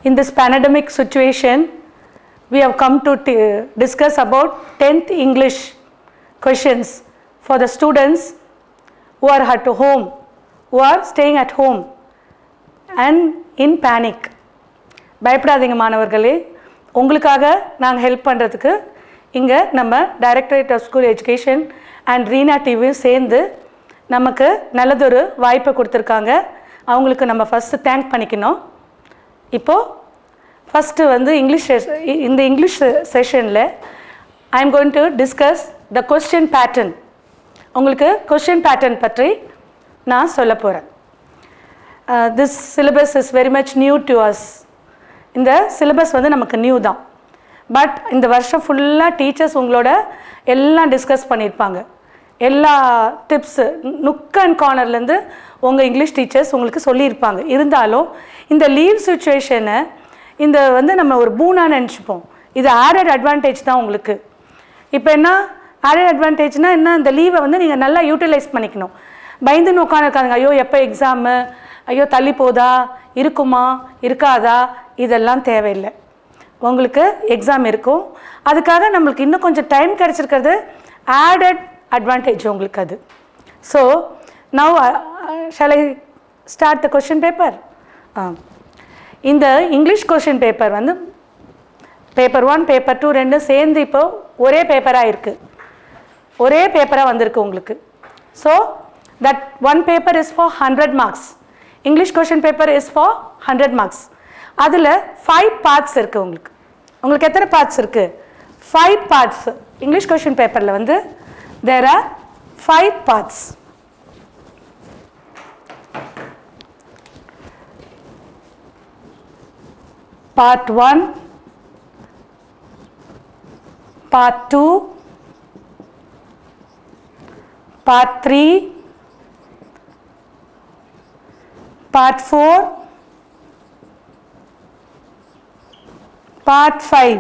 In this pandemic situation, we have come to discuss about 10th English questions for the students who are at home, who are staying at home and in panic. பயப்படாதீங்க மாணவர்களே, உங்களுக்காக நாங்கள் help பண்ணுறதுக்கு இங்கே நம்ம directorate of school education and ரீனா டிவியும் சேர்ந்து நமக்கு நல்லதொரு வாய்ப்பை கொடுத்துருக்காங்க. அவங்களுக்கு நம்ம ஃபஸ்ட்டு தேங்க் பண்ணிக்கணும். இப்போது ஃபஸ்ட்டு வந்து இந்த இங்கிலீஷ் செஷனில் I am going to discuss the question pattern. உங்களுக்கு கொஸ்டின் பேட்டர்ன் பற்றி நான் சொல்ல போகிறேன். This syllabus is very much new to us. இந்த சிலபஸ் வந்து நமக்கு நியூ தான். பட் இந்த வருஷம் ஃபுல்லாக டீச்சர்ஸ் உங்களோட எல்லாம் டிஸ்கஸ் பண்ணியிருப்பாங்க. எல்லா டிப்ஸு நுக் அண்ட் கார்னர்லேருந்து உங்கள் இங்கிலீஷ் டீச்சர்ஸ் உங்களுக்கு சொல்லியிருப்பாங்க. இருந்தாலும் இந்த லீவ் சுச்சுவேஷனை இந்த வந்து நம்ம ஒரு பூனாக நினச்சிப்போம். இது ஆடட் அட்வான்டேஜ் தான் உங்களுக்கு. இப்போ என்ன ஆடட் அட்வான்டேஜ்னால் என்ன, இந்த லீவை வந்து நீங்கள் நல்லா யூட்டிலைஸ் பண்ணிக்கணும். பயந்துன்னு உட்காந்துருக்காங்க, ஐயோ எப்போ எக்ஸாமு, ஐயோ தள்ளி போதா, இருக்குமா இருக்காதா, இதெல்லாம் தேவையில்லை. உங்களுக்கு எக்ஸாம் இருக்கும், அதுக்காக நம்மளுக்கு இன்னும் கொஞ்சம் டைம் கிடச்சிருக்கிறது ஆடட் அட்வான்டேஜ் உங்களுக்கு அது. So now shall I start the question paper. இந்த இங்கிலீஷ் கொஷின் பேப்பர் வந்து பேப்பர் 1 பேப்பர் 2 ரெண்டும் சேர்ந்து இப்போ ஒரே பேப்பராக இருக்குது, ஒரே பேப்பராக வந்திருக்கு உங்களுக்கு. So that 1 paper is for 100 marks. English question paper is for 100 marks. அதில் 5 பார்ட்ஸ் இருக்குது உங்களுக்கு. உங்களுக்கு எத்தனை பார்ட்ஸ் இருக்குது? 5 பார்ட்ஸ். இங்கிலீஷ் கொஷின் பேப்பரில் வந்து there are 5 parts. Part 1, Part 2, Part 3, Part 4, Part 5.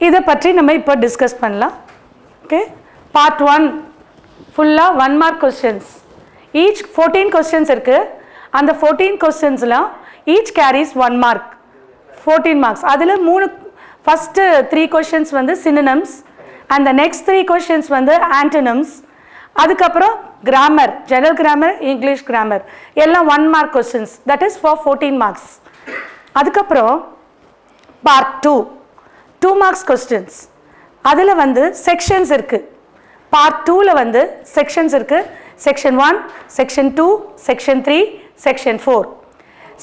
இதை பற்றி நம்ம இப்போ டிஸ்கஸ் பண்ணலாம். ஓகே, பார்ட் 1 ஃபுல்லாக 1 மார்க் கொஸ்டின்ஸ். ஈச் 14 கொஸ்டின்ஸ் இருக்குது. அந்த 14 கொஸ்டின்ஸ்லாம் ஈச் கேரிஸ் 1 மார்க், 14 மார்க்ஸ். அதில் ஃபஸ்ட்டு 3 கொஸ்டின்ஸ் வந்து synonyms and the next 3 questions வந்து ஆன்டோனிம்ஸ். அதுக்கப்புறம் grammar, general grammar, English grammar எல்லாம் 1 mark questions. That is for 14 marks. அதுக்கப்புறம் பார்ட் 2 மார்க்ஸ் கொஸ்டின்ஸ். அதில் வந்து செக்ஷன்ஸ் இருக்குது. பார்ட் 2ல் வந்து செக்ஷன்ஸ் இருக்குது. Section 1, section 2, section 3, section 4.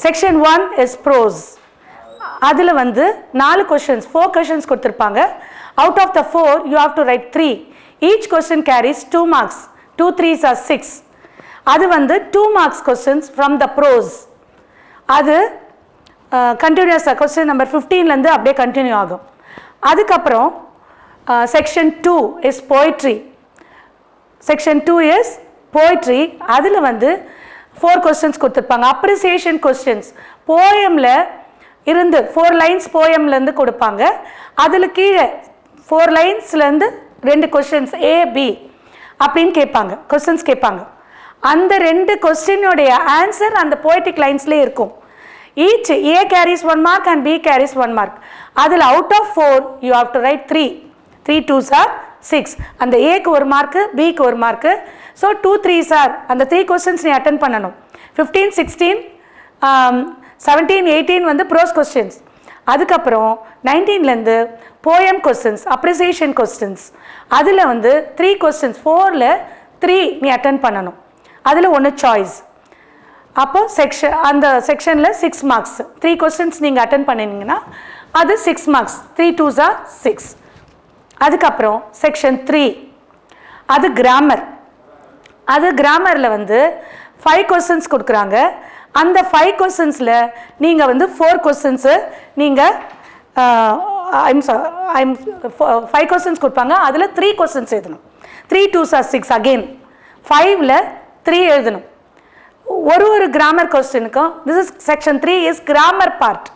Section 1 is prose. அதில் வந்து 4 கொஸ்டின்ஸ், 4 கொஸ்டின்ஸ் கொடுத்துருப்பாங்க. Out of the 4 you have to write 3. Each question carries 2 marks. 2 3s are 6. அது வந்து 2 marks questions from the prose. அது கண்டினியூஸாக கொஸ்டின் நம்பர் 15லேருந்து அப்படியே கண்டினியூ ஆகும். அதுக்கப்புறம் section 2 is poetry. Section 2 is poetry. அதில் வந்து 4 கொஸ்டின்ஸ் கொடுத்துருப்பாங்க. அப்ரிசியேஷன் கொஸ்டின்ஸ், போயமில் இருந்து 4 லைன்ஸ் போயம்லேருந்து கொடுப்பாங்க. அதில் கீழே 4 லைன்ஸ்லேருந்து 2 கொஸ்டின்ஸ் A-B அப்படின்னு கேட்பாங்க, கொஸ்டின்ஸ் கேட்பாங்க. அந்த 2 கொஸ்டினுடைய ஆன்சர் அந்த போய்டிக் லைன்ஸ்லேயே இருக்கும். Each A carries 1 mark and B carries 1 mark. அதில் out of 4 you have to write 3. 3 2s are 6. அந்த Aக்கு 1 மார்க்கு, Bக்கு 1 மார்க்கு. ஸோ 2 3s are அந்த 3 கொஸ்டின்ஸ் நீ அட்டன் பண்ணணும். 15 16 17 18 வந்து ப்ரோஸ் கொஸ்டின்ஸ். அதுக்கப்புறம் 19லேருந்து போயம் கொஸ்டின்ஸ், அப்ரிசியேஷன் கொஸ்டின்ஸ். அதில் வந்து 3 கொஸ்டின்ஸ், 4ல் 3 நீ அட்டன் பண்ணணும். அதில் 1 சாய்ஸ். அப்போ அந்த செக்ஷனில் 6 மார்க்ஸ். 3 கொஸ்டின்ஸ் நீங்கள் அட்டன் பண்ணினீங்கன்னா அது 6 மார்க்ஸ். 3 2s are 6. அதுக்கப்புறம் செக்ஷன் 3 அது கிராமர். அது கிராமரில் வந்து 5 கொஸ்டின்ஸ் கொடுக்குறாங்க. அந்த 5 கொஸ்டின்ஸில் நீங்கள் வந்து 4 கொஸ்டின்ஸு நீங்கள் 5 கொஸ்டின்ஸ் கொடுப்பாங்க. அதில் 3 கொஸ்டின்ஸ் எழுதணும். 3 2s are 6 அகெயின். 5ல் 3 எழுதணும். ஒரு கிராமர் கொஸ்டினுக்கும். This is section 3 is grammar part.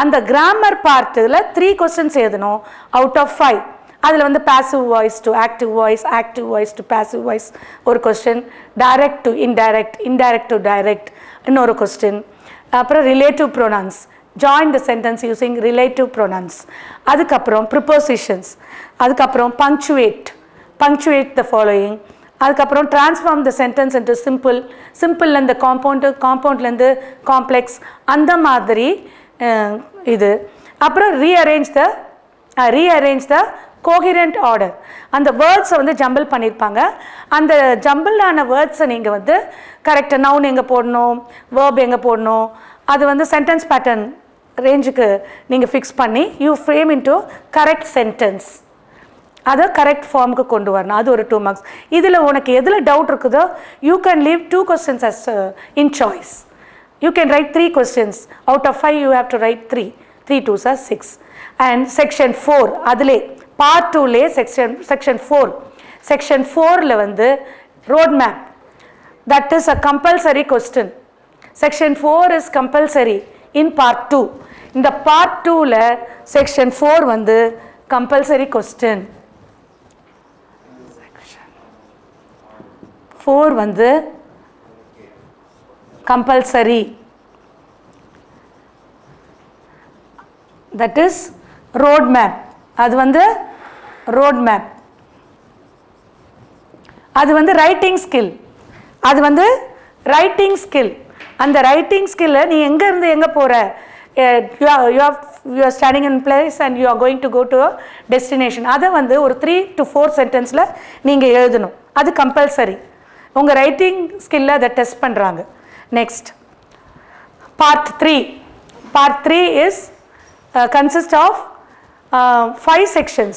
அந்த கிராமர் பார்ட்டில் 3 கொஸ்டின்ஸ் எழுதணும் அவுட் ஆஃப் 5. அதில் வந்து passive voice to active voice to passive voice ஒரு question, direct to indirect, indirect to direct இன்னொரு question. அப்புறம் relative pronouns, join the sentence using relative pronouns. அதுக்கப்புறம் prepositions, அதுக்கப்புறம் punctuate the following. அதுக்கப்புறம் transform the sentence into simple, simple-லேருந்து compound-லேருந்து complex, அந்த மாதிரி இது. அப்புறம் rearrange the coherent order. அந்த வேர்ட்ஸை வந்து ஜம்பிள் பண்ணியிருப்பாங்க. அந்த ஜம்பிளான வேர்ட்ஸை நீங்கள் வந்து கரெக்டாக நவுன் எங்கே போடணும், வேர்ப் எங்கே போடணும், அது வந்து சென்டென்ஸ் பேட்டர்ன் ரேஞ்சுக்கு நீங்கள் ஃபிக்ஸ் பண்ணி you frame into correct sentence, அதை கரெக்ட் ஃபார்முக்கு கொண்டு வரணும். அது ஒரு 2 marks. இதில் உனக்கு எதில் டவுட் இருக்குதோ you can leave 2 questions as in choice. You can write 3 questions. Out of 5 you have to write 3. 3 2s are 6. And section 4 அதிலே part 2லே section 4. Section 4ல வந்து road map. That is a compulsory question. Section 4 is compulsory in part 2. இந்த part 2ல section 4 வந்து compulsory question. Section 4 வந்து compulsory. That is road map. அது வந்து road map. அது வந்து writing skill. அது வந்து writing skill. அந்த writing skill நீ எங்க இருந்து எங்க போற, you are standing in place and you are going to go to a destination. அதை வந்து ஒரு 3 to 4 sentenceல நீங்க எழுதணும். அது compulsory. உங்க writing skill அதை டெஸ்ட் பண்றாங்க. Next, part 3. Part 3 is consist of 5 sections.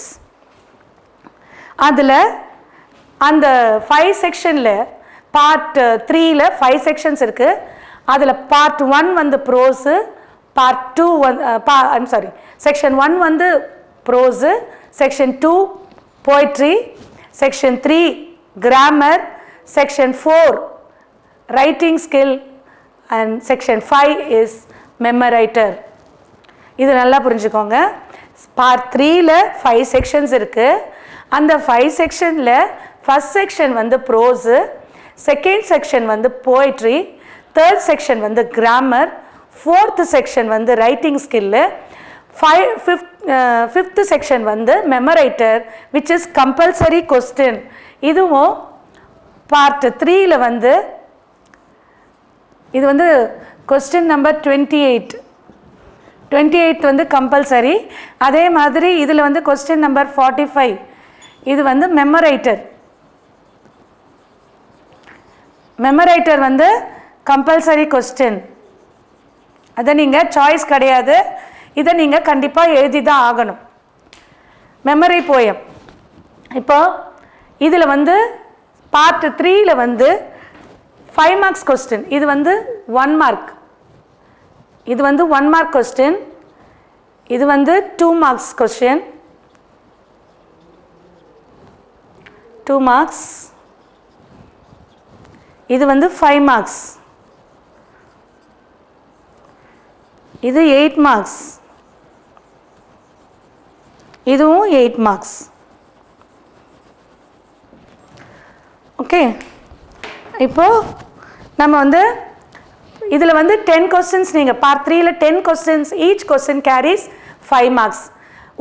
அதில் அந்த 5 sectionல part 3ல 5 sections இருக்கு. அதில் part 1 வந்து prose, part 2 I'm sorry, section 1 வந்து prose, section 2 poetry, section 3 grammar, section 4 writing skill, and section 5 is memoriter. இது நல்லா புரிஞ்சுக்கோங்க. part 3ல 5 sections இருக்கு. அந்த 5 sectionல first section வந்து prose, second section வந்து poetry, third section வந்து grammar, fourth section வந்து writing skill, fifth section வந்து memoriter which is compulsory question. இதுவும் part 3ல வந்து இது வந்து question number 28 வந்து compulsory. அதே மாதிரி இதில் வந்து question number 45 இது வந்து memoriter. memoriter வந்து compulsory question. அதை நீங்கள் சாய்ஸ் கிடையாது, இதை நீங்கள் கண்டிப்பாக எழுதி தான் ஆகணும். Memory poem. இப்போ இதில் வந்து பார்ட் 3ல வந்து 5 marks question. இது வந்து 1 mark. இது வந்து 1 mark question. இது வந்து 2 marks question. 2 marks. இது வந்து 5 marks. இது 8 marks. இதுவும் 8 marks. ஓகே, இப்போ நம்ம வந்து இதில் வந்து 10 questions நீங்கள் part 3ல 10 questions, each question carries 5 marks.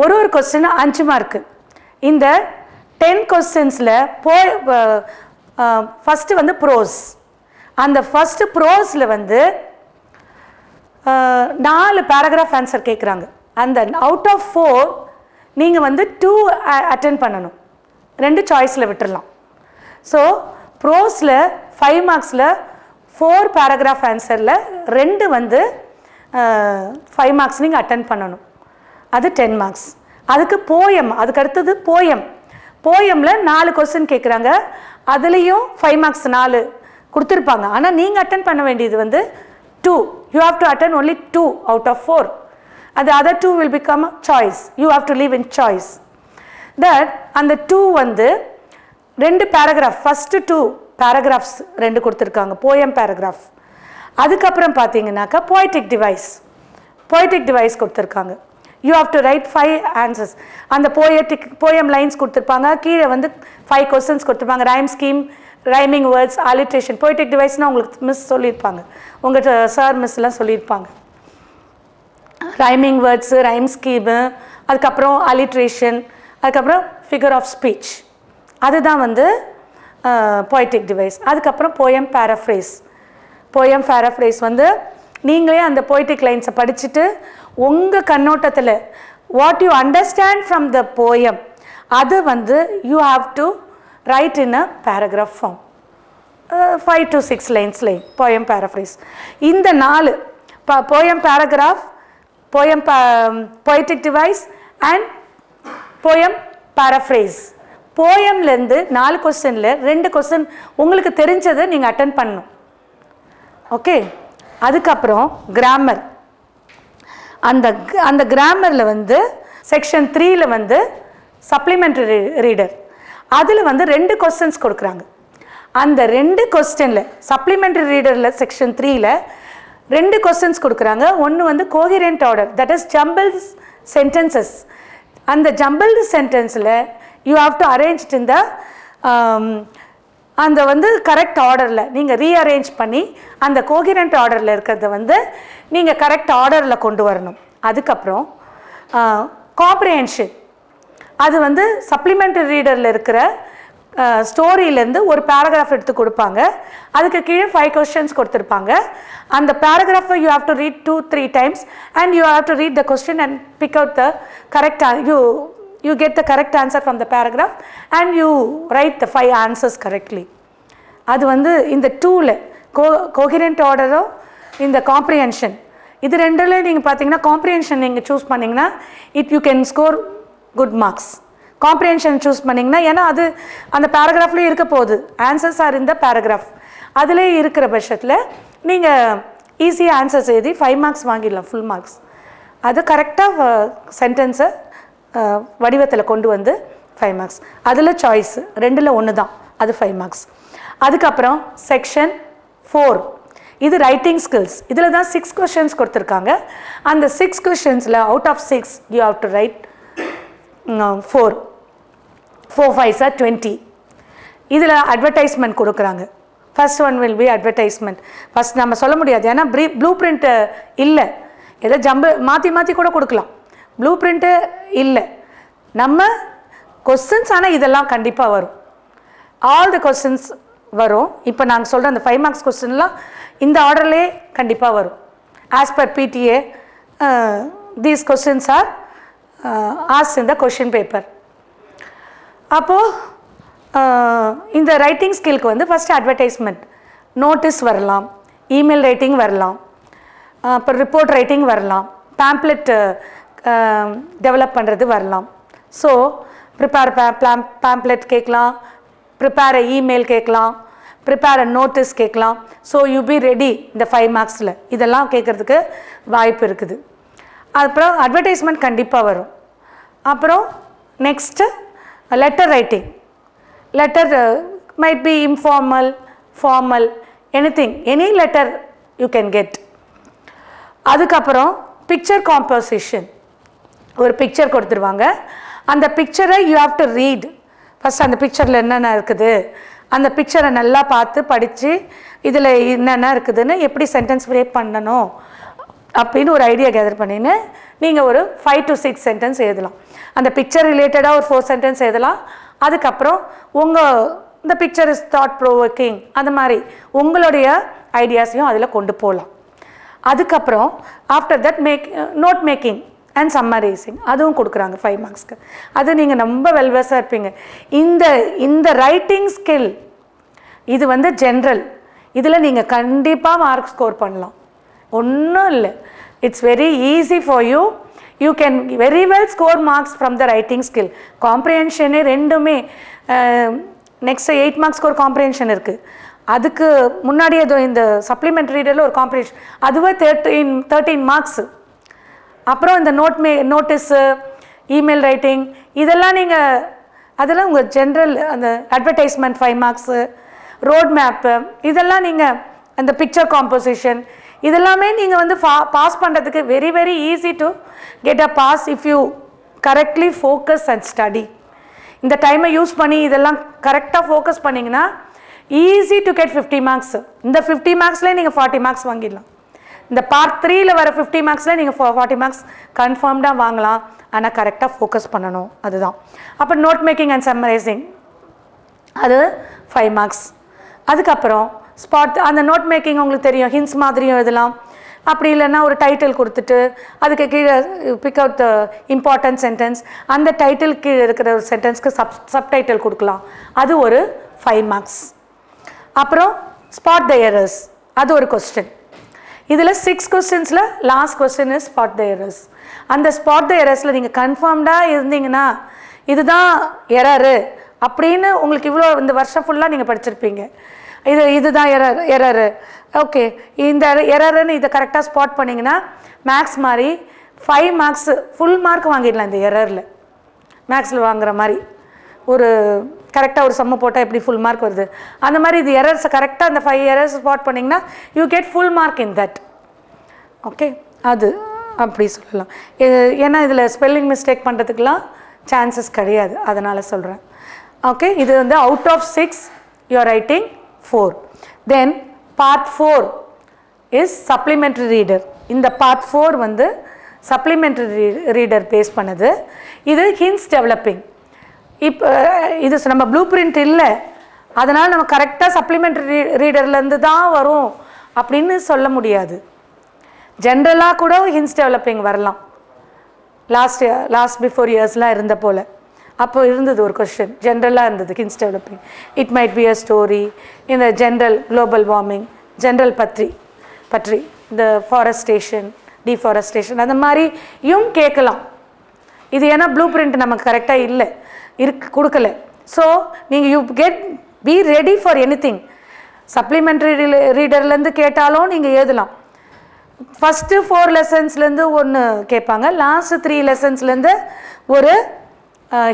ஒரு question 5 மார்க்கு. இந்த 10 questionsல ஃபஸ்ட்டு வந்து ப்ரோஸ். அந்த ஃபஸ்ட்டு ப்ரோஸில் வந்து 4 பேராகிராஃப் ஆன்சர் கேட்குறாங்க. அந்த அவுட் ஆஃப் 4 நீங்கள் வந்து 2 அட்டென்ட் பண்ணணும், 2 சாய்ஸில் விட்டுடலாம். ஸோ ப்ரோஸில் 5 மார்க்ஸில் 4 பேராகிராஃப் ஆன்சரில் 2 வந்து 5 மார்க்ஸ் நீங்கள் அட்டென்ட் பண்ணணும். அது 10 மார்க்ஸ். அதுக்கு போயம், அதுக்கு அடுத்தது போயமில் 4 கொஸ்டின் கேட்குறாங்க. அதுலேயும் 5 மார்க்ஸ் 4 கொடுத்துருப்பாங்க. ஆனால் நீங்கள் அட்டென்ட் பண்ண வேண்டியது வந்து 2. You have to attend only 2 out of 4. And the other 2 will become a choice. You have to leave in choice. That and the 2 வந்து 2 paragraph, first 2 paragraphs 2 கொடுத்துருக்காங்க, poem paragraph. அதுக்கப்புறம் பார்த்தீங்கன்னாக்கா poetic device கொடுத்துருக்காங்க. You have to write 5 answers. அந்த poem lines கொடுத்துருப்பாங்க, கீழே வந்து 5 questions கொடுத்துருப்பாங்க. Rhyme scheme, rhyming words, alliteration. Poetic டிவைஸ்னால் உங்களுக்கு மிஸ் சொல்லியிருப்பாங்க, உங்கள் சார் மிஸ்லாம் சொல்லியிருப்பாங்க. ரைமிங் வேர்ட்ஸு, ரைம் ஸ்கீமு, அதுக்கப்புறம் அலிட்ரேஷன், அதுக்கப்புறம் ஃபிகர் ஆஃப் ஸ்பீச். அதுதான் வந்து போய்டிக் டிவைஸ். அதுக்கப்புறம் போயம் பேராஃப்ரேஸ். போயம் பேராஃப்ரேஸ் வந்து நீங்களே அந்த போய்டிக் லைன்ஸை படிச்சுட்டு உங்கள் கண்ணோட்டத்தில் what you understand from the poem அது வந்து you have to write in a paragraph form. 5 to 6 லைன்ஸ்லே போயம் பேராஃப்ரேஸ். இந்த 4 poem paragraph, poem poetic device and poem paraphrase. போயம்லேருந்து 4 கொஸ்டினில் 2 கொஸ்டின் உங்களுக்கு தெரிஞ்சதை நீங்கள் அட்டன் பண்ணணும். ஓகே. அதுக்கப்புறம் கிராமர். அந்த கிராமரில் வந்து செக்ஷன் 3ல் வந்து சப்ளிமெண்ட்ரி ரீடர், அதில் வந்து 2 கொஸ்டின்ஸ் கொடுக்குறாங்க. அந்த 2 கொஸ்டினில் சப்ளிமெண்ட்ரி ரீடரில் செக்ஷன் 3ல் 2 கொஸ்டின்ஸ் கொடுக்குறாங்க. ஒன்று வந்து coherent order, that is jumbled sentences. அந்த ஜம்பிள்டு சென்டென்ஸில் you have to arrange in the அந்த வந்து கரெக்ட் ஆர்டரில் நீங்கள் ரீஅரேஞ்ச் பண்ணி அந்த கோஹிரண்ட் ஆர்டரில் இருக்கிறத வந்து நீங்கள் கரெக்ட் ஆர்டரில் கொண்டு வரணும். அதுக்கப்புறம் காம்ப்ரிஹென்ஷன், அது வந்து சப்ளிமெண்ட்ரி ரீடரில் இருக்கிற ஸ்டோரியிலேருந்து ஒரு பேராகிராஃப் எடுத்து கொடுப்பாங்க. அதுக்கு கீழே 5 கொஸ்டின்ஸ் கொடுத்துருப்பாங்க. அந்த பேராகிராஃபை you have to read 2-3 times and you have to read the question and pick out the correct you get the correct answer from the paragraph and you write the 5 answers correctly. அது வந்து இந்த 2ல கோஹிரண்ட் ஆர்டரோ இந்த comprehension, இது ரெண்டுல நீங்கள் பார்த்தீங்கன்னா comprehension நீங்கள் choose பண்ணிங்கன்னா you can score good marks. Comprehension choose பண்ணிங்கன்னா ஏன்னா அது அந்த பேராகிராஃப்லேயே இருக்க போகுது, ஆன்சர்ஸ் ஆர் இந்த பேராகிராஃப். அதிலே இருக்கிற பட்சத்தில் நீங்கள் ஈஸியாக ஆன்சர்ஸ் எழுதி 5 மார்க்ஸ் வாங்கிடலாம், ஃபுல் மார்க்ஸ். அது கரெக்டாக சென்டென்ஸை வடிவத்தில் கொண்டு வந்து 5 மார்க்ஸ். அதில் சாய்ஸ் 2ல் 1 தான், அது 5 மார்க்ஸ். அதுக்கப்புறம் செக்ஷன் 4, இது ரைட்டிங் ஸ்கில்ஸ். இதில் தான் 6 கொஷின்ஸ் கொடுத்துருக்காங்க. அந்த 6 கொஷின்ஸில் out of 6 you have to write 4 5s are 20. இதில் அட்வர்டைஸ்மெண்ட் கொடுக்குறாங்க. First one will be advertisement. First நம்ம சொல்ல முடியாது, ஏன்னா ப்ளூ பிரிண்ட் இல்லை, ஏதோ மாற்றி கூட கொடுக்கலாம். ப்ளூ பிரிண்ட்டு இல்லை, நம்ம கொஸ்டின்ஸ். ஆனால் இதெல்லாம் கண்டிப்பாக வரும், ஆல் த கொஸ்டின்ஸ் வரும். இப்போ நாங்கள் சொல்கிற அந்த 5 மார்க்ஸ் கொஸ்டின்லாம் இந்த ஆர்டர்லேயே கண்டிப்பாக வரும். As per PTA these questions are asked in the question paper. அப்போது இந்த ரைட்டிங் ஸ்கில்க்கு வந்து ஃபஸ்ட்டு அட்வர்டைஸ்மெண்ட், நோட்டீஸ் வரலாம், இமெயில் ரைட்டிங் வரலாம், அப்புறம் ரிப்போர்ட் ரைட்டிங் வரலாம், பேம்ப்ளெட் டெவலப் பண்ணுறது வரலாம். ஸோ ப்ரிப்பேர் பேம்ப்ளெட் கேட்கலாம், ப்ரிப்பேர் இமெயில் கேட்கலாம், ப்ரிப்பேர் நோட்டீஸ் கேட்கலாம். ஸோ யூ பி ரெடி இந்த 5 மார்க்ஸில் இதெல்லாம் கேட்குறதுக்கு வாய்ப்பு இருக்குது. அப்புறம் அட்வர்டைஸ்மெண்ட் கண்டிப்பாக வரும். அப்புறம் next letter writing. Letter might be informal, formal, any letter you can get. அதுக்கப்புறம் பிக்சர் காம்போசிஷன், ஒரு பிக்சர் கொடுத்துருவாங்க. அந்த பிக்சரை you have to read. First அந்த பிக்சரில் என்னென்ன இருக்குது அந்த பிக்சரை நல்லா பார்த்து படித்து இதில் என்னென்ன இருக்குதுன்னு எப்படி சென்டென்ஸ் ஃப்ரேம் பண்ணணும் அப்படின்னு ஒரு ஐடியா கேதர் பண்ணின்னு நீங்கள் ஒரு 5 to 6 சென்டென்ஸ் எழுதலாம். அந்த பிக்சர் ரிலேட்டடாக ஒரு 4 சென்டென்ஸ் எழுதலாம். அதுக்கப்புறம் இந்த பிக்சர் இஸ் தாட் ப்ரோவோக்கிங், அந்த மாதிரி உங்களுடைய ஐடியாஸையும் அதில் கொண்டு போகலாம். அதுக்கப்புறம் after that note making and summarising, அதுவும் கொடுக்குறாங்க 5 மார்க்ஸ்க்கு. அது நீங்கள் ரொம்ப வெல்வெர்ஸாக இருப்பீங்க. இந்த ரைட்டிங் ஸ்கில் இது வந்து ஜென்ரல், இதில் நீங்கள் கண்டிப்பாக மார்க் ஸ்கோர் பண்ணலாம், ஒன்றும் இல்லை. It's very easy for you. You can very well score marks from the writing skill. காம்ப்ரிஹென்ஷனே ரெண்டுமே நெக்ஸ்ட் 8 மார்க்ஸ் ஸ்கோர் காம்ப்ரிஹென்ஷன் இருக்குது. அதுக்கு முன்னாடி இந்த சப்ளிமெண்ட்ரி ரீடரில் ஒரு காம்ப்ரிஹென்ஷன், அதுவே 13 மார்க்ஸு. அப்புறம் இந்த நோட்டீஸு, இமெயில் ரைட்டிங், இதெல்லாம் அதெல்லாம் உங்கள் ஜென்ரல். அந்த அட்வர்டைஸ்மெண்ட் 5 மார்க்ஸு, ரோட் மேப்பு, இதெல்லாம் நீங்கள் அந்த பிக்சர் காம்போசிஷன், இதெல்லாமே நீங்கள் வந்து பாஸ் பண்ணுறதுக்கு very very easy to get a pass if you correctly focus and study. இந்த டைமை யூஸ் பண்ணி இதெல்லாம் கரெக்டாக ஃபோக்கஸ் பண்ணிங்கன்னா ஈஸி டு கெட் 50 மார்க்ஸ். இந்த 50 மார்க்ஸ்லேயே நீங்கள் 40 மார்க்ஸ் வாங்கிடலாம். இந்த பார்ட் 3ல வர 50 மார்க்ஸில் நீங்கள் 40 மார்க்ஸ் கன்ஃபார்ம்டாக வாங்கலாம். ஆனால் கரெக்டாக ஃபோக்கஸ் பண்ணணும், அதுதான். அப்போ நோட் மேக்கிங் அண்ட் சம்மரைசிங் அது 5 மார்க்ஸ். அதுக்கப்புறம் ஸ்பாட், அந்த நோட் மேக்கிங் உங்களுக்கு தெரியும், ஹின்ஸ் மாதிரியும் எழுதலாம். அப்படி இல்லைன்னா ஒரு டைட்டில் கொடுத்துட்டு அதுக்கு கீழே big out the important sentence, அந்த டைட்டில் கீழே இருக்கிற ஒரு சென்டென்ஸ்க்கு சப்டைட்டில் கொடுக்கலாம், அது ஒரு 5 மார்க்ஸ். அப்புறம் ஸ்பாட் த எரர்ஸ், அது ஒரு கொஸ்டின். இதில் 6 கொஸ்டின்ஸில் last question is spot the errors. அந்த ஸ்பாட் த எரர்ஸில் நீங்கள் கன்ஃபார்ம்டாக இருந்தீங்கன்னா இதுதான் எரரு அப்படின்னு உங்களுக்கு இவ்வளோ இந்த வருஷம் ஃபுல்லாக நீங்கள் படிச்சிருப்பீங்க. இதுதான் எரரு, ஓகே, இந்த எரருன்னு இதை கரெக்டாக ஸ்பாட் பண்ணிங்கன்னா மேக்ஸ் மாதிரி 5 மார்க்ஸ் ஃபுல் மார்க் வாங்கிடலாம். இந்த எரரில் மேக்ஸில் வாங்குற மாதிரி ஒரு கரெக்டாக ஒரு சம்ம போட்டால் எப்படி ஃபுல் மார்க் வருது, அந்த மாதிரி இது எரர்ஸை கரெக்டாக அந்த 5 எரர்ஸ் ஸ்பாட் பண்ணிங்கன்னா you get full mark in that. Okay, அது அப்படி சொல்லலாம். ஏன்னா இதில் ஸ்பெல்லிங் மிஸ்டேக் பண்ணுறதுக்கெலாம் சான்சஸ் கிடையாது, அதனால் சொல்கிறேன். ஓகே, இது வந்து out of 6 you are writing 4. Then part 4 is supplementary reader. இந்த பார்ட் 4 வந்து சப்ளிமெண்ட்ரி ரீடர் பேஸ் பண்ணது. இது ஹின்ஸ் டெவலப்பிங். இப்போ இது நம்ம ப்ளூ பிரிண்ட் இல்லை, அதனால் நம்ம கரெக்டாக சப்ளிமெண்ட்ரி ரீடர்லேருந்து தான் வரும் அப்படின்னு சொல்ல முடியாது. ஜென்ரலாக கூட ஹின்ஸ் டெவலப்பிங் வரலாம். லாஸ்ட் பிஃபோர் இயர்ஸ்லாம் இருந்த போல் அப்போ இருந்தது ஒரு கொஸ்டின், ஜென்ரலாக இருந்தது hints developing. It might be a story இந்த ஜென்ரல் குளோபல் வார்மிங், ஜென்ரல் பற்றி இந்த ஃபாரஸ்டேஷன், டிஃபாரஸ்டேஷன், அந்த மாதிரியும் கேட்கலாம். இது ஏன்னா ப்ளூ பிரிண்ட் நமக்கு கரெக்டாக இல்லை, கொடுக்கல. ஸோ நீங்கள் you be ready for anything. Supplementary ரீடர்லேருந்து கேட்டாலும் நீங்கள் எழுதலாம். ஃபஸ்ட்டு 4 லெசன்ஸ்லேருந்து ஒன்று கேட்பாங்க, லாஸ்ட்டு 3 லெசன்ஸ்லேருந்து ஒரு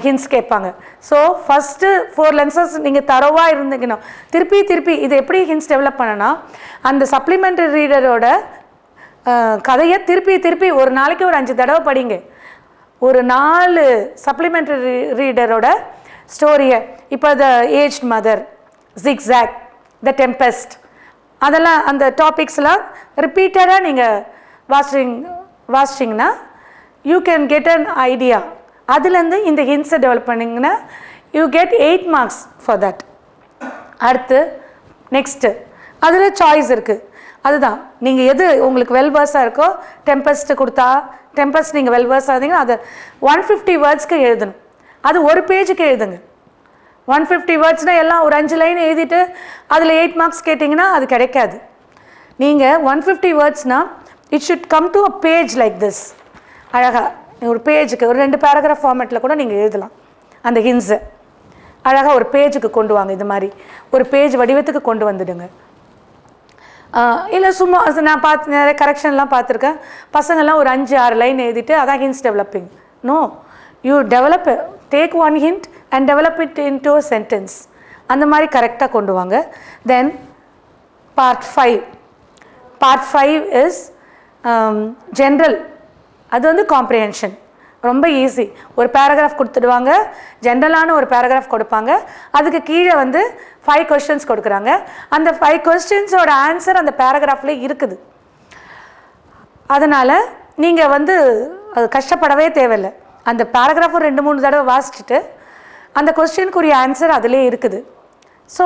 ஹின்ஸ் கேட்பாங்க. ஸோ ஃபஸ்ட்டு 4 லெசன்ஸ் நீங்கள் தரவாக இருந்தீங்கன்னா திருப்பி இது எப்படி ஹின்ஸ் டெவலப் பண்ணனா, அந்த சப்ளிமெண்ட்ரி ரீடரோட கதையை திருப்பி ஒரு நாளைக்கு ஒரு 5 தடவை படிங்க. ஒரு 4 சப்ளிமெண்ட்ரி ரீடரோட ஸ்டோரியை, இப்போ the aged mother, zigzag, the tempest, அதெல்லாம் அந்த டாபிக்ஸ்லாம் ரிப்பீட்டடாக நீங்கள் வாசிச்சிங்கன்னா you can get an idea. அதுலேருந்து இந்த ஹின்ஸை டெவலப் பண்ணிங்கன்னா you get 8 marks for that. அடுத்து நெக்ஸ்ட்டு அதில் சாய்ஸ் இருக்குது. அதுதான் நீங்கள் எது உங்களுக்கு வெல்வர்ஸாக இருக்கோ, டெம்பெஸ்ட்டு கொடுத்தா டெம்பெஸ்ட் நீங்கள் வெல்வர்ஸாக இருந்தீங்கன்னா அதை 150 வேர்ட்ஸ்க்கு எழுதணும். அது ஒரு பேஜுக்கு எழுதுங்க. 150 வேர்ட்ஸ்னால் எல்லாம் ஒரு 5 லைன் எழுதிட்டு அதில் 8 மார்க்ஸ் கேட்டிங்கன்னா அது கிடைக்காது. நீங்கள் 150 வேர்ட்ஸ்னால் it should come to a page like this. அழகாக ஒரு பேஜுக்கு ஒரு 2 பேராகிராஃப் ஃபார்மேட்டில் கூட நீங்கள் எழுதலாம். அந்த ஹின்ஸை அழகாக ஒரு பேஜுக்கு கொண்டு வாங்க. இது மாதிரி ஒரு பேஜ் வடிவத்துக்கு கொண்டு வந்துடுங்க. இல்லை சும்மா நான் நிறைய கரெக்ஷன்லாம் பார்த்துருக்கேன். பசங்கள்லாம் ஒரு 5-6 லைன் எழுதிட்டு அதான் hints developing. No, you develop, take 1 hint and develop it into a sentence. அந்த மாதிரி கரெக்டாக கொண்டு வாங்க. தென் பார்ட் 5 இஸ் ஜென்ரல். அது வந்து காம்ப்ரிஹென்ஷன், ரொம்ப ஈஸி. ஒரு பேராகிராஃப் கொடுத்துடுவாங்க, ஜென்ரலான ஒரு பேராகிராஃப் கொடுப்பாங்க, அதுக்கு கீழே வந்து 5 கொஸ்டின்ஸ் கொடுக்குறாங்க. அந்த 5 கொஸ்டின்ஸோட ஆன்சர் அந்த பேராகிராஃப்ல இருக்குது. அதனால் நீங்கள் வந்து அது கஷ்டப்படவே தேவையில்லை. அந்த பேராகிராஃபை 2-3 தடவை வாசிச்சுட்டு அந்த கொஸ்டினுக்குரிய ஆன்சர் அதிலே இருக்குது. ஸோ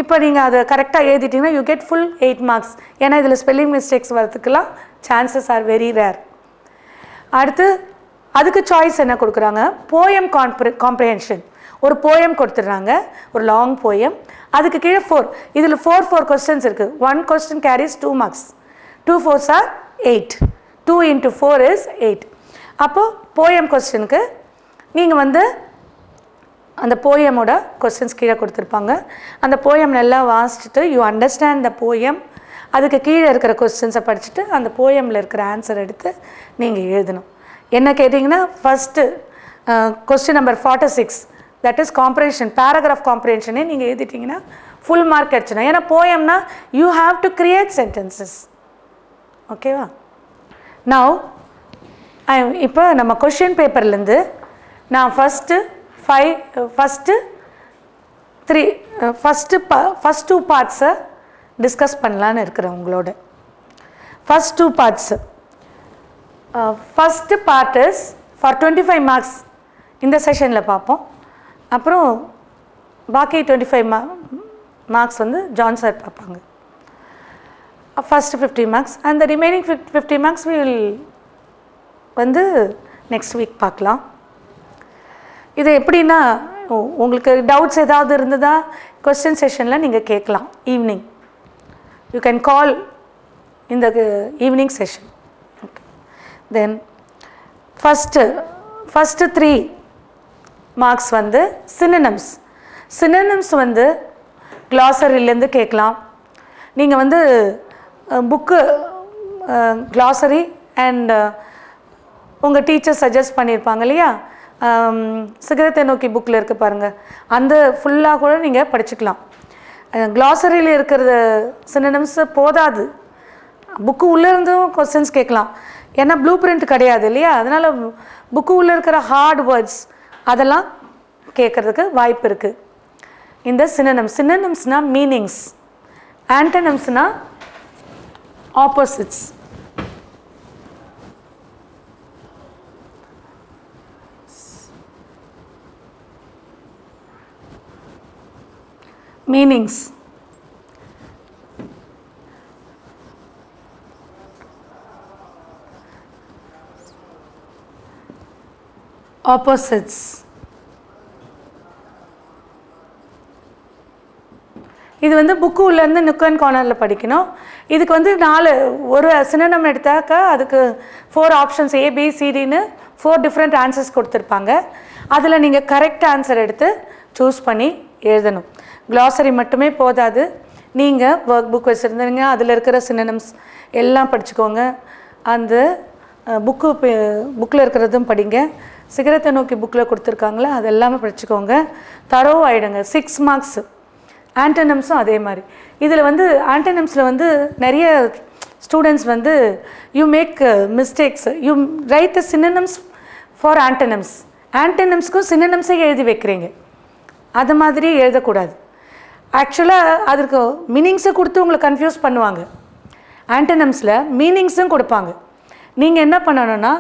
இப்போ நீங்கள் அதை கரெக்டாக எழுதிட்டிங்கன்னா யூ கெட் ஃபுல் 8 மார்க்ஸ். ஏன்னா இதில் ஸ்பெல்லிங் மிஸ்டேக்ஸ் வரதுக்கெல்லாம் சான்சஸ் ஆர் வெரி ரேர். அடுத்து அதுக்கு சாய்ஸ் என்ன கொடுக்குறாங்க, போயம் காம்ப்ரிஹென்ஷன். ஒரு போயம் கொடுத்துட்றாங்க, ஒரு லாங் போயம். அதுக்கு கீழே 4, இதில் 4 கொஸ்டின்ஸ் இருக்குது. 1 question carries 2 marks. 2 4s are 8. 2 into 4 is 8. அப்போது போயம் கொஸ்டினுக்கு நீங்கள் வந்து அந்த போயமோட கொஸ்டின்ஸ் கீழே கொடுத்துருப்பாங்க. அந்த போயம் நல்லா வாசிச்சுட்டு யூ அண்டர்ஸ்டாண்ட் த போயம், அதுக்கு கீழே இருக்கிற கொஸ்டின்ஸை படிச்சுட்டு அந்த போயமில் இருக்கிற ஆன்சர் எடுத்து நீங்கள் எழுதணும். என்ன கேட்டிங்கன்னா first question number 46, that is comprehension, paragraph காம்ப்ரிஹென்ஷனே நீங்கள் எழுதிட்டிங்கன்னா ஃபுல் மார்க் கிடச்சிடும். ஏன்னா போயம்னா you have to create sentences. ஓகேவா? நவ் இப்போ நம்ம கொஷின் பேப்பர்லேருந்து நான் ஃபஸ்ட்டு டூ பார்ட்ஸை டிஸ்கஸ் பண்ணலான்னு இருக்கிறேன் உங்களோட. First two parts. First part is for 25 marks இந்த செஷனில் பார்ப்போம். அப்புறம் பாக்கி 25 மார்க்ஸ் வந்து ஜான் சார் பார்ப்பாங்க. First 50 marks and the remaining 50 marks we will வந்து நெக்ஸ்ட் வீக் பார்க்கலாம். இது எப்படின்னா உங்களுக்கு டவுட்ஸ் ஏதாவது இருந்ததா கொஸ்டின் செஷனில் நீங்கள் கேட்கலாம். Evening you can call in the evening session. Okay. Then first 3 marks வந்து synonyms வந்து glossary-லேருந்து கேட்கலாம். நீங்கள் வந்து புக்கு glossary அண்ட் உங்கள் டீச்சர் சஜஸ்ட் பண்ணியிருப்பாங்க இல்லையா, சிகரத்தை நோக்கி புக்கில் இருக்க பாருங்கள், அந்த ஃபுல்லாக கூட நீங்கள் படிச்சுக்கலாம். glossary-ல இருக்கிற synonyms போதாது, புக்கு உள்ளேருந்தும் கொஸ்டின்ஸ் கேட்கலாம். ஏன்னா ப்ளூ பிரிண்ட் கிடையாது இல்லையா, அதனால் புக்கு உள்ளே இருக்கிற ஹார்ட் வேர்ட்ஸ் அதெல்லாம் கேட்குறதுக்கு வாய்ப்பு இருக்குது. இந்த சினோனிம்ஸ்னால் மீனிங்ஸ், ஆன்டனிம்ஸ்னால் ஆப்போசிட்ஸ். Meanings opposites. இது வந்து புக்கு உள்ளேருந்து நுக் அண்ட் கார்னரில் படிக்கணும். இதுக்கு வந்து ஒரு சினோனிம் எடுத்தாக்கா அதுக்கு 4 ஆப்ஷன்ஸ் ABCDன்னு 4 டிஃப்ரெண்ட் ஆன்சர்ஸ் கொடுத்துருப்பாங்க. அதில் நீங்கள் கரெக்ட் ஆன்சர் எடுத்து சூஸ் பண்ணி எழுதணும். glossary மட்டுமே போதாது, நீங்கள் ஒர்க் புக் வச்சுருந்தீங்க அதில் இருக்கிற சினோனிம்ஸ் எல்லாம் படிச்சுக்கோங்க. அந்த புக்கில் இருக்கிறதும் படிங்க. சிகரத்தை நோக்கி புக்கில் கொடுத்துருக்காங்களே அது எல்லாமே படிச்சுக்கோங்க. தரோவ் ஆகிடுங்க. 6 மார்க்ஸ். ஆன்டனிம்ஸும் அதே மாதிரி. இதில் வந்து ஆன்டனிம்ஸில் வந்து நிறைய ஸ்டூடெண்ட்ஸ் வந்து you make mistakes. You write the synonyms for antonyms. ஆன்டனிம்ஸ்க்கும் சினோனிம்ஸே எழுதி வைக்கிறீங்க, அது மாதிரி எழுதக்கூடாது. ஆக்சுவலாக அதற்கு மீனிங்ஸை கொடுத்து உங்களை கன்ஃபியூஸ் பண்ணுவாங்க. ஆன்டனிம்ஸில் மீனிங்ஸும் கொடுப்பாங்க. நீங்கள் என்ன பண்ணணும்னா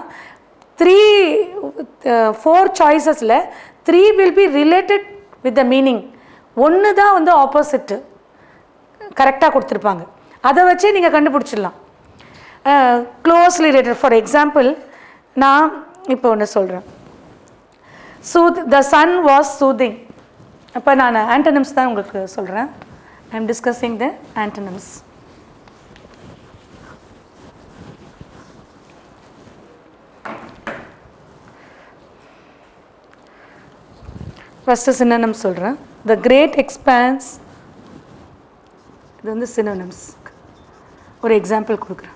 4 சாய்ஸஸில் 3 will be related with the meaning. ஒன்று தான் வந்து ஆப்போசிட்டு கரெக்டாக கொடுத்துருப்பாங்க, அதை வச்சே நீங்கள் கண்டுபிடிச்சிடலாம். Closely related. ஃபார் எக்ஸாம்பிள் நான் இப்போ ஒன்று சொல்கிறேன். The sun was soothing. அப்போ நான் ஆன்டனிம்ஸ் தான் உங்களுக்கு சொல்கிறேன். I am discussing the antonyms. First synonyms சொல்கிறேன். த கிரேட் எக்ஸ்பான்ஸ், இது வந்து சினோனிம்ஸ். ஒரு எக்ஸாம்பிள் கொடுக்குறேன்.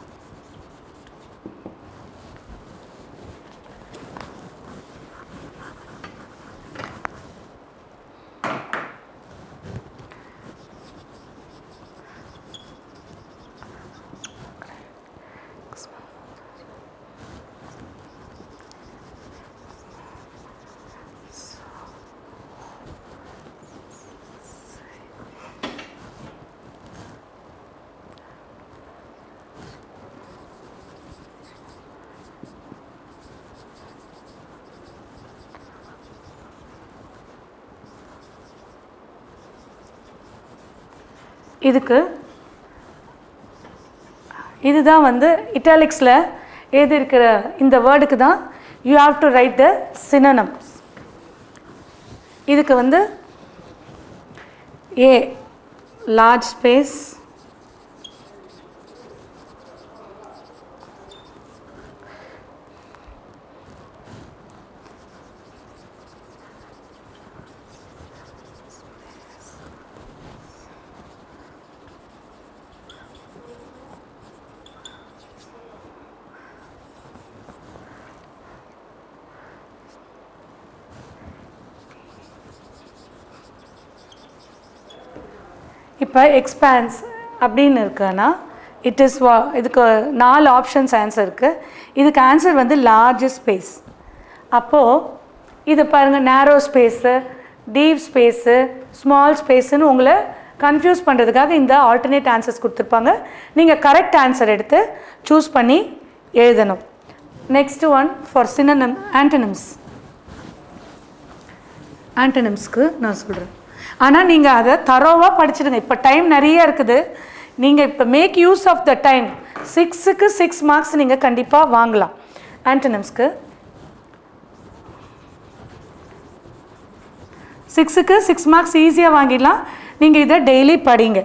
இதுதான் வந்து இட்டாலிக்ஸில் எழுதியிருக்கிற இந்த வேர்டுக்கு தான் you have to right the synonyms. இதுக்கு வந்து A large space, இப்போ எக்ஸ்பான்ஸ் அப்படின்னு இருக்குன்னா இட் இஸ் இதுக்கு 4 ஆப்ஷன்ஸ் ஆன்சர் இருக்குது. இதுக்கு ஆன்சர் வந்து லார்ஜஸ்ட் ஸ்பேஸ். அப்போது இது பாருங்கள், நேரோ ஸ்பேஸு, டீப் ஸ்பேஸு, ஸ்மால் ஸ்பேஸுன்னு உங்களை கன்ஃபியூஸ் பண்ணுறதுக்காக இந்த ஆல்டர்னேட் ஆன்சர்ஸ் கொடுத்துருப்பாங்க. நீங்கள் கரெக்ட் ஆன்சர் எடுத்து சூஸ் பண்ணி எழுதணும். Next one for synonym antonyms. ஆண்டனிம்ஸ்க்கு நான் சொல்கிறேன், ஆனால் நீங்கள் அதை தரோவாக படிச்சிடுங்க. இப்போ டைம் நிறைய இருக்குது. நீங்கள் இப்போ make use of the time. 6க்கு 6 மார்க்ஸ் நீங்கள் கண்டிப்பாக வாங்கலாம். ஆண்டனிம்ஸ்க்கு 6க்கு 6 மார்க்ஸ் ஈஸியாக வாங்கிடலாம். நீங்கள் இதை டெய்லி படிங்க.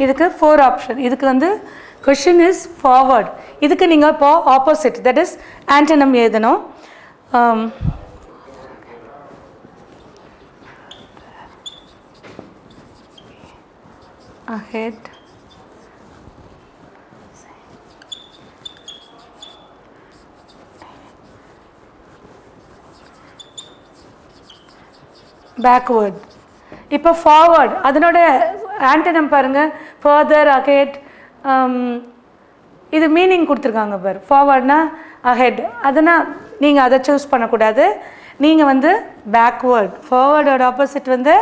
இதுக்கு 4 ஆப்ஷன். இதுக்கு வந்து கொஷின் இஸ் ஃபார்வர்ட். இதுக்கு நீங்கள் இப்போ ஆப்போசிட், தட் இஸ் ஆண்டனம் எழுதணும். ahead, backward. இப்போ ஃபார்வர்ட் அதனோட ஆண்டனம் பாருங்கள், ஃபர்தர், அஹெட். இது மீனிங் கொடுத்துருக்காங்க பாரு. ஃபார்வர்ட்னா அஹெட், அதனால் நீங்கள் அதை சூஸ் பண்ணக்கூடாது. நீங்கள் வந்து பேக்வேர்ட், ஃபார்வர்டோட ஆப்போசிட் வந்து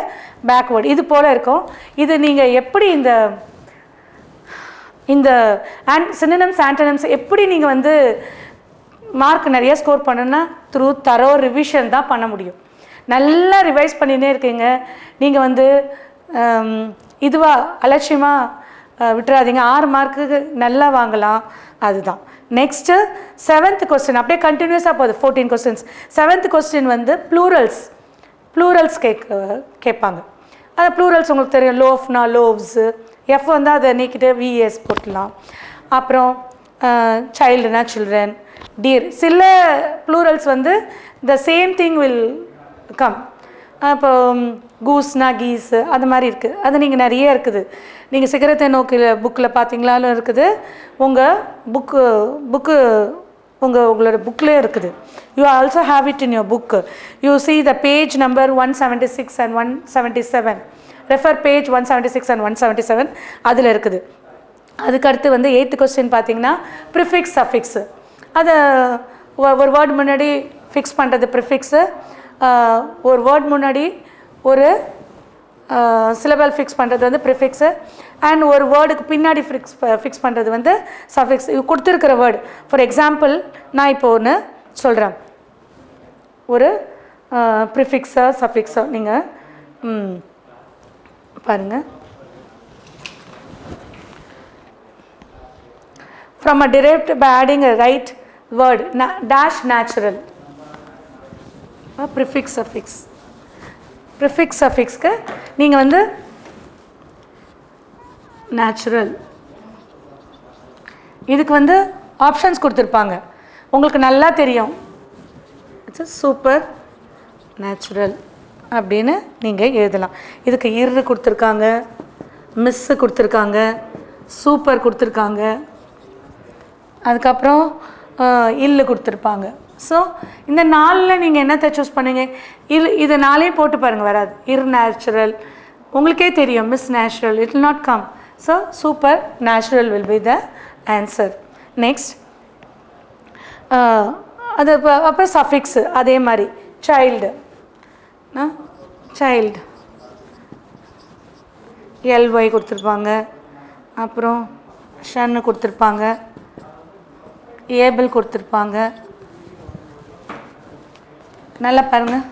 பேக்வேர்ட். இது போல் இருக்கும். இது நீங்கள் எப்படி இந்த சினோனிம்ஸ் ஆண்டனிம்ஸ் எப்படி நீங்கள் வந்து மார்க் நிறைய ஸ்கோர் பண்ணணும்னா த்ரூ தரோ ரிவிஷன் தான் பண்ண முடியும். நல்லா ரிவைஸ் பண்ணினே இருக்கீங்க. நீங்கள் வந்து இதுவாக அலட்சியமாக விட்டுறாதீங்க. 6 மார்க்குக்கு நல்லா வாங்கலாம். அதுதான். நெக்ஸ்ட்டு 7th கொஸ்டின் அப்படியே கண்டினியூஸாக போகுது. 14 கொஸ்டின்ஸ். 7th கொஸ்டின் வந்து ப்ளூரல்ஸ் கேட்பாங்க. அது ப்ளூரல்ஸ் உங்களுக்கு தெரியும். லோஃப்னா லோவ்ஸு, எஃப் வந்து அதை நீக்கிட்டு விஎஸ் போட்டலாம். அப்புறம் சைல்டுனா சில்ட்ரன், டீர். சில ப்ளூரல்ஸ் வந்து the same thing will come. அப்போ கூஸ்னா கீஸு, அது மாதிரி இருக்குது. அது நீங்கள் நிறைய இருக்குது. நீங்கள் சிகரத்தை நோக்கில் புக்கில் பார்த்தீங்களாலும் இருக்குது. உங்கள் உங்களோட புக்கிலே இருக்குது. You also have it in your book. You see the page number 176 and 177. Refer page 176 and 177. அதில் இருக்குது. அதுக்கடுத்து வந்து 8th கொஸ்டின் பார்த்தீங்கன்னா ப்ரிஃபிக்ஸ் சஃபிக்ஸு. அதை ஒரு வேர்டு முன்னாடி ஃபிக்ஸ் பண்ணுறது ப்ரிஃபிக்ஸு. ஒரு வேர்ட் முன்னாடி ஒரு சிலபல் ஃபிக்ஸ் பண்ணுறது வந்து ப்ரிஃபிக்ஸு. அண்ட் ஒரு வேர்டுக்கு பின்னாடி ஃபிக்ஸ் பண்ணுறது வந்து சஃபிக்ஸ். இது கொடுத்துருக்கிற வேர்டு. ஃபார் எக்ஸாம்பிள் நான் இப்போ ஒன்று சொல்கிறேன். ஒரு ப்ரிஃபிக்ஸா சஃபிக்ஸா நீங்கள் பாருங்கள். From a derived by adding a right word dash natural. Prefix suffix. Prefix சஃபிக்ஸ்க்கு நீங்கள் வந்து நேச்சுரல். இதுக்கு வந்து ஆப்ஷன்ஸ் கொடுத்துருப்பாங்க. உங்களுக்கு நல்லா தெரியும். இட்ஸ் சூப்பர் நேச்சுரல் அப்படின்னு நீங்கள் எழுதலாம். இதுக்கு இரு கொடுத்துருக்காங்க, மிஸ்ஸு கொடுத்துருக்காங்க, சூப்பர் கொடுத்துருக்காங்க, அதுக்கப்புறம் இல்லு கொடுத்துருப்பாங்க. ஸோ இந்த 4ல் நீங்கள் என்னத்தை சூஸ் பண்ணுவீங்க? இது 4ஐயும் போட்டு பாருங்கள், வராது. இர் நேச்சுரல் உங்களுக்கே தெரியும். Miss natural it will not come. So super natural will be the answer. Next அது அப்புறம் சஃபிக்ஸு அதே மாதிரி சைல்டு சைல்டு எல்ஒய் கொடுத்துருப்பாங்க. அப்புறம் ஷன்னு கொடுத்துருப்பாங்க, ஏபிள் கொடுத்துருப்பாங்க. நல்லா பாருங்கள்.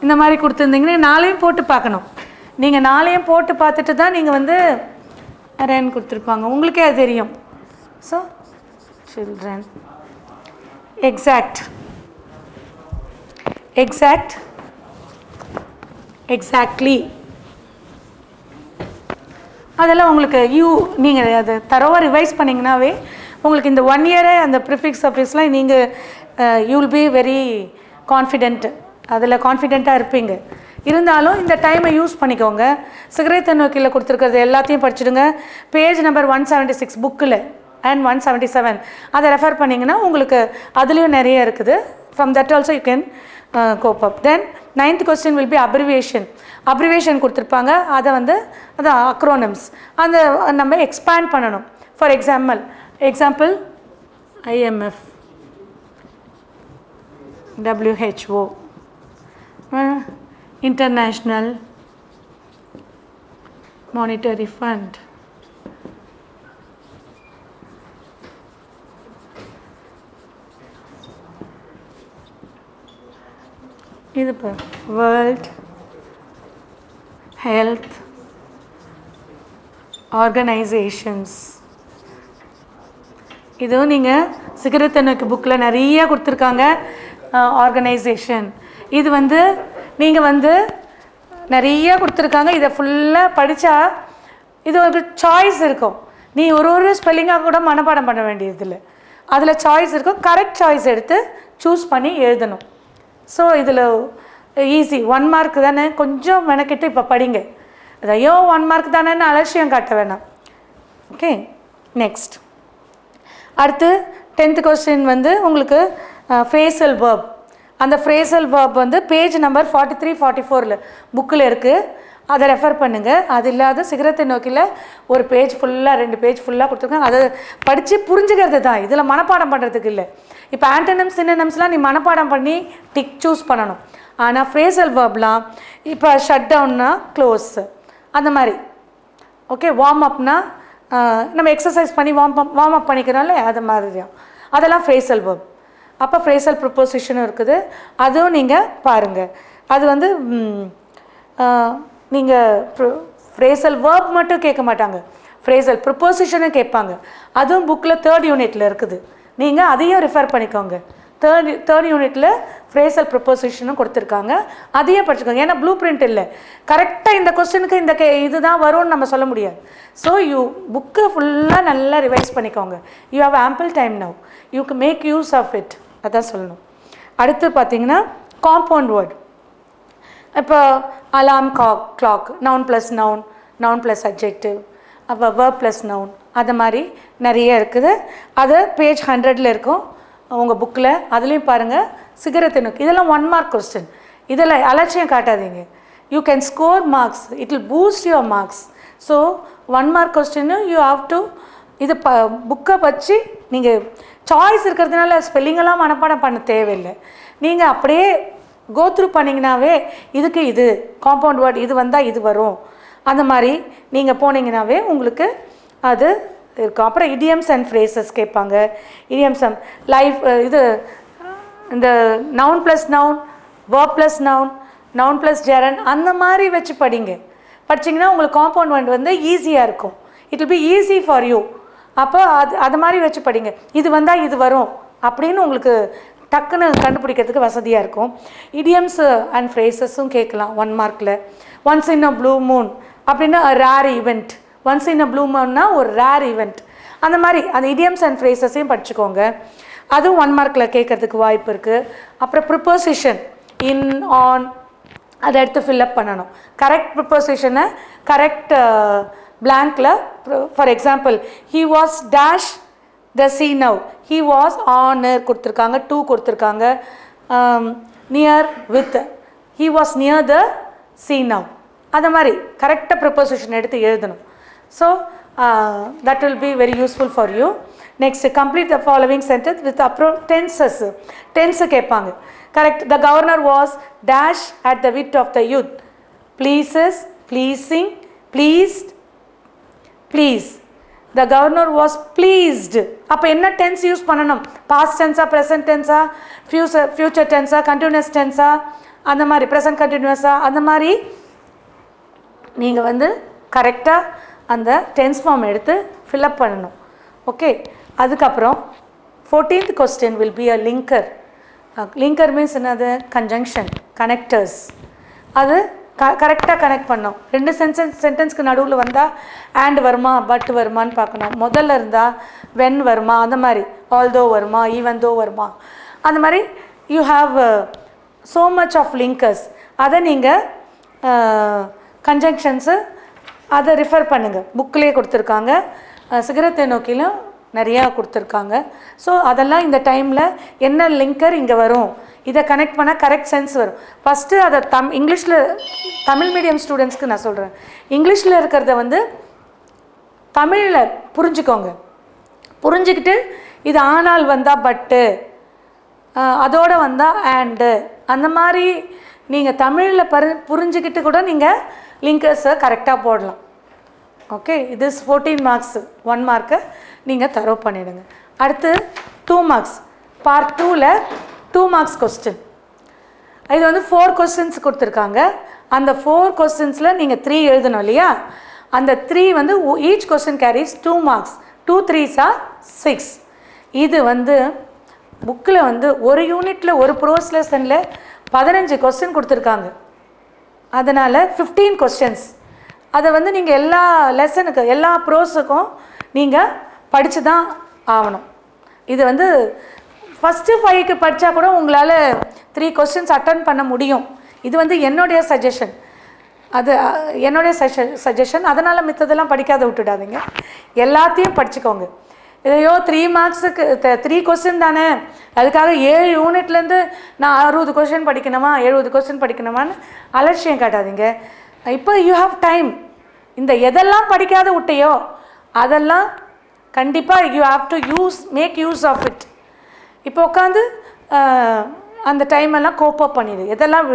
இந்த மாதிரி கொடுத்துருந்தீங்கன்னா 4ஐயும் போட்டு பார்க்கணும். நீங்கள் 4ஐயும் போட்டு பார்த்துட்டு தான் நீங்கள் வந்து ரன் கொடுத்துருப்பாங்க. உங்களுக்கே அது தெரியும். So children exact exactly. அதெல்லாம் உங்களுக்கு நீங்கள் அது தரோவாக ரிவைஸ் பண்ணிங்கனாவே உங்களுக்கு இந்த 1 இயரே அந்த ப்ரிஃபிக்ஸ் சஃபிக்ஸ்லாம் நீங்கள் you will be very confident, அதில் கான்ஃபிடென்ட்டாக இருப்பீங்க. இருந்தாலும் இந்த டைமை யூஸ் பண்ணிக்கோங்க. சிகரெட் நோக்கியில் கொடுத்துருக்கிறது எல்லாத்தையும் படிச்சுடுங்க. பேஜ் நம்பர் 176 புக்கில் அண்ட் 177 அதை ரெஃபர் பண்ணிங்கன்னா உங்களுக்கு அதுலேயும் நிறைய இருக்குது. From that also you can cope up. தென் 9th question will be abbreviation. Abbreviation கொடுத்துருப்பாங்க, அதை வந்து அது அக்ரோனிம்ஸ், அந்த நம்ம எக்ஸ்பேண்ட் பண்ணணும். For example IMF, WHO, International Monetary Fund, இது வேர்ல்ட் ஹெல்த் ஆர்கனைசேஷன்ஸ். இதுவும் நீங்கள் சிகரெட் நோக்கி புக்கில் நிறைய கொடுத்துருக்காங்க. ஆர்கனைசேஷன் இது வந்து நீங்கள் வந்து நிறைய கொடுத்துருக்காங்க. இதை ஃபுல்லாக படித்தா இது ஒரு சாய்ஸ் இருக்கும். நீ ஒரு ஸ்பெல்லிங்காக கூட மனப்பாடம் பண்ண வேண்டியதில்லை. அதில் சாய்ஸ் இருக்கும். கரெக்ட் சாய்ஸ் எடுத்து சூஸ் பண்ணி எழுதணும். ஸோ இதில் ஈஸி. 1 மார்க் தானே, கொஞ்சம் மெனக்கிட்டு இப்போ படிங்க. அது ஐயோ 1 மார்க் தானேன்னு அலட்சியம் காட்ட வேணாம். Okay, next. அடுத்து 10th question வந்து உங்களுக்கு ஃப்ரேசல் வேர்ப். அந்த ஃப்ரேசல் வேர்ப் வந்து பேஜ் நம்பர் 43, 44 புக்கில் இருக்குது. அதை ரெஃபர் பண்ணுங்கள். அது இல்லாத சிகரத்தை நோக்கியில் ஒரு பேஜ் ஃபுல்லாக 2 பேஜ் ஃபுல்லாக கொடுத்துருக்காங்க. அதை படித்து புரிஞ்சுக்கிறது தான், இதில் மனப்பாடம் பண்ணுறதுக்கு இல்லை. இப்போ ஆன்டனிம்ஸ் சினோனிம்ஸ்லாம் நீ மனப்பாடம் பண்ணி டிக் சூஸ் பண்ணணும். ஆனால் ஃப்ரேசல் வேர்ப்லாம் இப்போ ஷட் டவுன்னா க்ளோஸ், அந்த மாதிரி. ஓகே, வார்ம் அப்னா நம்ம எக்ஸசைஸ் பண்ணி வார்ம் அப் பண்ணிக்கிறோம்ல, அது மாதிரி அதெல்லாம் ஃப்ரேசல் வேர்ப். அப்போ ஃப்ரேசல் ப்ரிப்போசிஷனும் இருக்குது, அதுவும் நீங்கள் பாருங்கள். அது வந்து நீங்கள் ஃப்ரேசல் வேர்ப் மட்டும் கேட்க மாட்டாங்க, ஃப்ரேசல் ப்ரிப்போசிஷனும் கேட்பாங்க. அதுவும் புக்கில் 3rd யூனிட்டில் இருக்குது. நீங்கள் அதையும் ரெஃபர் பண்ணிக்கோங்க. தேர்ட் யூனிட்டில் ஃப்ரேசல் ப்ரிப்போசிஷனும் கொடுத்துருக்காங்க, அதையும் படிச்சுக்கோங்க. ஏன்னா ப்ளூ பிரிண்ட் இல்லை, கரெக்டாக இந்த கொஸ்டினுக்கு இந்த இதுதான் வரும்னு நம்ம சொல்ல முடியாது. ஸோ புக்கு ஃபுல்லாக நல்லா ரிவைஸ் பண்ணிக்கோங்க. You have ample time now, you can make use of it, அதான் சொல்லணும். அடுத்து பார்த்தீங்கன்னா காம்பவுண்ட் வேர்ட். இப்போ alarm, clock, noun plus noun, noun plus adjective, அப்போ வேர்ப் ப்ளஸ் நவுன், அது மாதிரி நிறைய இருக்குது. அது பேஜ் 100 இருக்கும் உங்கள் புக்கில். அதுலேயும் பாருங்கள். சிகரத்தை நோக்கி இதெல்லாம் 1 மார்க் கொஸ்டின். இதில் அலட்சியம் காட்டாதீங்க. You can score marks, it will boost your marks. So 1 mark கொஸ்டின்னு யூ ஹாவ் டு இது புக்கை வச்சு நீங்கள் சாய்ஸ் இருக்கிறதுனால ஸ்பெல்லிங்கெல்லாம் மனப்பாடம் பண்ண தேவையில்லை. நீங்கள் அப்படியே கோத்ரூ பண்ணிங்கனாவே இதுக்கு இது காம்பவுண்ட் வேர்ட் இது வந்தால் இது வரும், அந்த மாதிரி நீங்கள் போனீங்கன்னாவே உங்களுக்கு அது இருக்கும். அப்புறம் idioms and phrases கேட்பாங்க. idioms and லைஃப் இது இந்த noun plus noun, verb plus noun, noun plus gerund, அந்த மாதிரி வச்சு படிங்க. படிச்சிங்கன்னா உங்களுக்கு காம்பவுண்ட் வேர்ட் வந்து ஈஸியாக இருக்கும். It will be easy for you. அப்போ அது மாதிரி வச்சு படிங்க. இது வந்தால் இது வரும் அப்படின்னு உங்களுக்கு டக்குன்னு கண்டுபிடிக்கிறதுக்கு வசதியாக இருக்கும். idioms and phrases-உம் கேட்கலாம் 1 மார்க்கில். Once in a blue moon அப்படின்னா rare event, once in a blue மூன்னா ஒரு ரேர் ஈவெண்ட், அந்த மாதிரி அந்த idioms and phrases-ஐயும் படிச்சுக்கோங்க. அதுவும் 1 மார்க்கில் கேட்கறதுக்கு வாய்ப்பு இருக்குது. அப்புறம் ப்ரிப்போசிஷன் இன், ஆன், அதை எடுத்து ஃபில்லப் பண்ணணும். கரெக்ட் ப்ரிப்போசிஷனை கரெக்ட் பிளாங்கில். For example, he was dash the sea now, he was on கொடுத்துருக்காங்க, டூ கொடுத்துருக்காங்க. Near with, he was near the sea now, அந்த மாதிரி கரெக்டாக ப்ரிப்போசிஷன் எடுத்து எழுதணும். So that will be very useful for you. Next, complete the following sentence with அப்புறம் tenses. Tense கேட்பாங்க. Correct. The governor was dash at the wit of the youth, pleases, pleasing, pleased, please. The governor was pleased. அப்போ என்ன tense use பண்ணணும்? Past டென்ஸா, present டென்ஸா, future டென்ஸா, continuous டென்ஸா, அந்த மாதிரி present கண்டினியூஸா, அந்த மாதிரி நீங்கள் வந்து கரெக்டாக அந்த டென்ஸ் ஃபார்ம் எடுத்து ஃபில்அப் பண்ணணும். ஓகே. அதுக்கப்புறம் 14th question will be a linker. Linker means என்னது? Conjunction, connectors. அது கரெக்டாக கனெக்ட் பண்ணோம். 2 சென்டென்ஸ்க்கு நடுவில் வந்தால் அண்ட் வருமா பட் வருமானு பார்க்கணும். முதல்ல இருந்தால் வென் வருமா, அந்த மாதிரி ஆல்தோ வருமா, ஈவன் தோ வருமா, அந்த மாதிரி you have so much of linkers. அதை நீங்கள் கன்ஜங்ஷன்ஸு அதை ரிஃபர் பண்ணுங்கள். புக்கிலே கொடுத்துருக்காங்க, சிகரத்தை நோக்கிலும் நிறையா கொடுத்துருக்காங்க. ஸோ அதெல்லாம் இந்த டைமில் என்ன லிங்கர் இங்கே வரும், இதை கனெக்ட் பண்ணால் கரெக்ட் சென்ஸ் வரும். ஃபஸ்ட்டு அதை இங்கிலீஷில் தமிழ் மீடியம் ஸ்டூடெண்ட்ஸ்க்கு நான் சொல்கிறேன், இங்கிலீஷில் இருக்கிறத வந்து தமிழில் புரிஞ்சுக்கோங்க. புரிஞ்சுக்கிட்டு இது ஆனால் வந்தால் பட்டு, அதோடு வந்தால் அண்டு, அந்த மாதிரி நீங்கள் தமிழில் புரிஞ்சுக்கிட்டு கூட நீங்கள் லிங்கர்ஸை கரெக்டாக போடலாம். ஓகே, இது 14 மார்க்ஸ், 1 மார்க்கை நீங்கள் தரவு பண்ணிவிடுங்க. அடுத்து 2 மார்க்ஸ், பார்ட் 2ல் 2 மார்க்ஸ் கொஸ்டின். இது வந்து 4 கொஸ்டின்ஸ் கொடுத்துருக்காங்க. அந்த 4 கொஸ்டின்ஸில் நீங்கள் 3 எழுதணும் இல்லையா? அந்த 3 வந்து each question carries 2 marks. 2 3s are 6. இது வந்து புக்கில் வந்து ஒரு யூனிட்டில் ஒரு ப்ரோஸ் லெசனில் 15 கொஸ்டின் கொடுத்துருக்காங்க. அதனால் 15 கொஸ்டின்ஸ். அதை வந்து நீங்கள் எல்லா லெசனுக்கு எல்லா ப்ரோஸுக்கும் நீங்கள் படித்து தான் ஆகணும். இது வந்து ஃபஸ்ட்டு 5க்கு படித்தா கூட உங்களால் 3 கொஸ்டின்ஸ் அட்டன் பண்ண முடியும். இது வந்து என்னுடைய சஜஷன், அது என்னுடைய சஜஷன். அதனால் மித்ததெல்லாம் படிக்காத விட்டுடாதீங்க, எல்லாத்தையும் படிச்சுக்கோங்க. இதையோ 3 மார்க்ஸுக்கு 3 கொஸ்டின் தானே, அதுக்காக 7 யூனிட்லேருந்து நான் 60 கொஸ்டின் படிக்கணுமா 70 கொஸ்டின் படிக்கணுமான்னு அலட்சியம் காட்டாதீங்க. இப்போ யூ ஹாவ் டைம். இந்த எதெல்லாம் படிக்காத விட்டையோ அதெல்லாம் கண்டிப்பாக you have to make use of it. இப்போ உட்காந்து அந்த டைமெல்லாம் கோப்பப் பண்ணிடு. எதெல்லாம்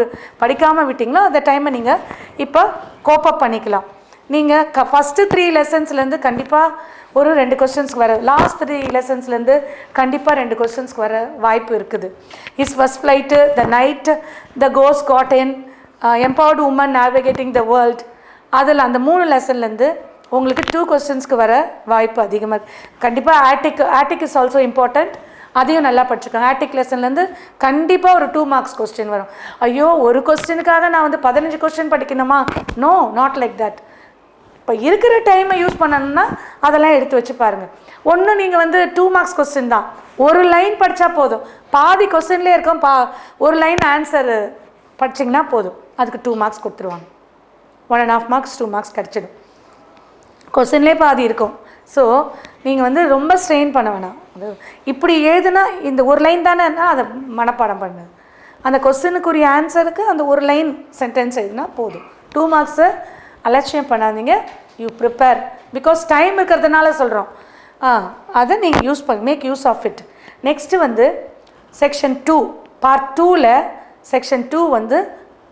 படிக்காமல் விட்டிங்களோ அந்த டைமை நீங்கள் இப்போ கோப்பப் பண்ணிக்கலாம். நீங்கள் ஃபஸ்ட்டு 3 லெசன்ஸ்லேருந்து கண்டிப்பாக ஒரு 2 கொஸ்டின்ஸ்க்கு வர, லாஸ்ட் 3 லெசன்ஸ்லேருந்து கண்டிப்பாக 2 கொஸ்டின்ஸ்க்கு வர வாய்ப்பு இருக்குது. Is first flight, the night, the கோஸ் got in, empowered women navigating the world, அதில் அந்த 3 லெசன்லேருந்து உங்களுக்கு 2 கொஸ்டின்ஸ்க்கு வர வாய்ப்பு அதிகமாக இருக்குது. கண்டிப்பாக ஆட்டிக் இஸ் ஆல்சோ இம்பார்ட்டண்ட், அதையும் நல்லா படிச்சுக்கோங்க. ஆட்டிக் லெசன்லேருந்து கண்டிப்பாக ஒரு 2 மார்க்ஸ் கொஸ்டின் வரும். ஐயோ ஒரு கொஸ்டினுக்காக நான் வந்து 15 கொஸ்டின் படிக்கணுமா? No, not like that. இப்போ இருக்கிற டைமை யூஸ் பண்ணணும்னா அதெல்லாம் எடுத்து வச்சு பாருங்கள். ஒன்றும் நீங்கள் வந்து 2 மார்க்ஸ் கொஸ்டின் தான், ஒரு லைன் படித்தா போதும். பாதி கொஸ்டின்லேயே இருக்கும், ஒரு லைன் ஆன்சர் படிச்சிங்கன்னா போதும், அதுக்கு 2 மார்க்ஸ் கொடுத்துருவாங்க. 1.5 மார்க்ஸ் 2 மார்க்ஸ் கிடச்சிடும். கொஸ்டின்லேயே பாதி இருக்கும். ஸோ நீங்கள் வந்து ரொம்ப ஸ்ட்ரெயின் பண்ண வேணாம். அது இப்படி எழுதுனா இந்த ஒரு லைன் தானேன்னா அதை மனப்பாடம் பண்ணு. அந்த கொஸ்டினுக்குரிய ஆன்சருக்கு அந்த ஒரு லைன் சென்டென்ஸ் எழுதுனா போதும். 2 மார்க்ஸை அலட்சியம் பண்ணாதீங்க. யூ ப்ரிப்பேர், பிகாஸ் டைம் இருக்கிறதுனால சொல்கிறோம். அதை நீங்கள் make use of it. Next வந்து செக்ஷன் 2 பார்ட் 2ல் செக்ஷன் 2 வந்து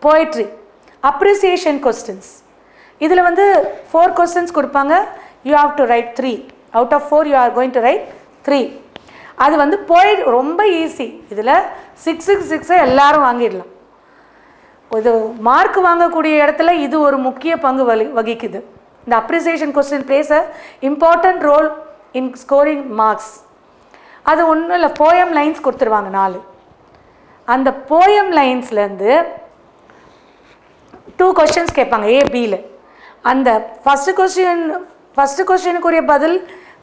போய்ட்ரி அப்ரிசியேஷன் கொஸ்டின்ஸ். இதில் வந்து 4 கொஸ்டின்ஸ் கொடுப்பாங்க. You have to write 3. Out of 4 you are going to write 3. அது வந்து ரொம்ப ஈஸி. இதில் 6க்கு 6 எல்லாரும் வாங்கிடலாம். இது மார்க் வாங்கக்கூடிய இடத்துல இது ஒரு முக்கிய பங்கு வகிக்குது. இந்த appreciation question places a important role in scoring marks. அது ஒன்றும் இல்லை, போயம் லைன்ஸ் கொடுத்துருவாங்க 4. அந்த போயம் லைன்ஸ்லேருந்து 2 கொஸ்டின்ஸ் கேட்பாங்க ஏபியில். அந்த ஃபஸ்ட்டு கொஸ்டினுக்குரிய பதில்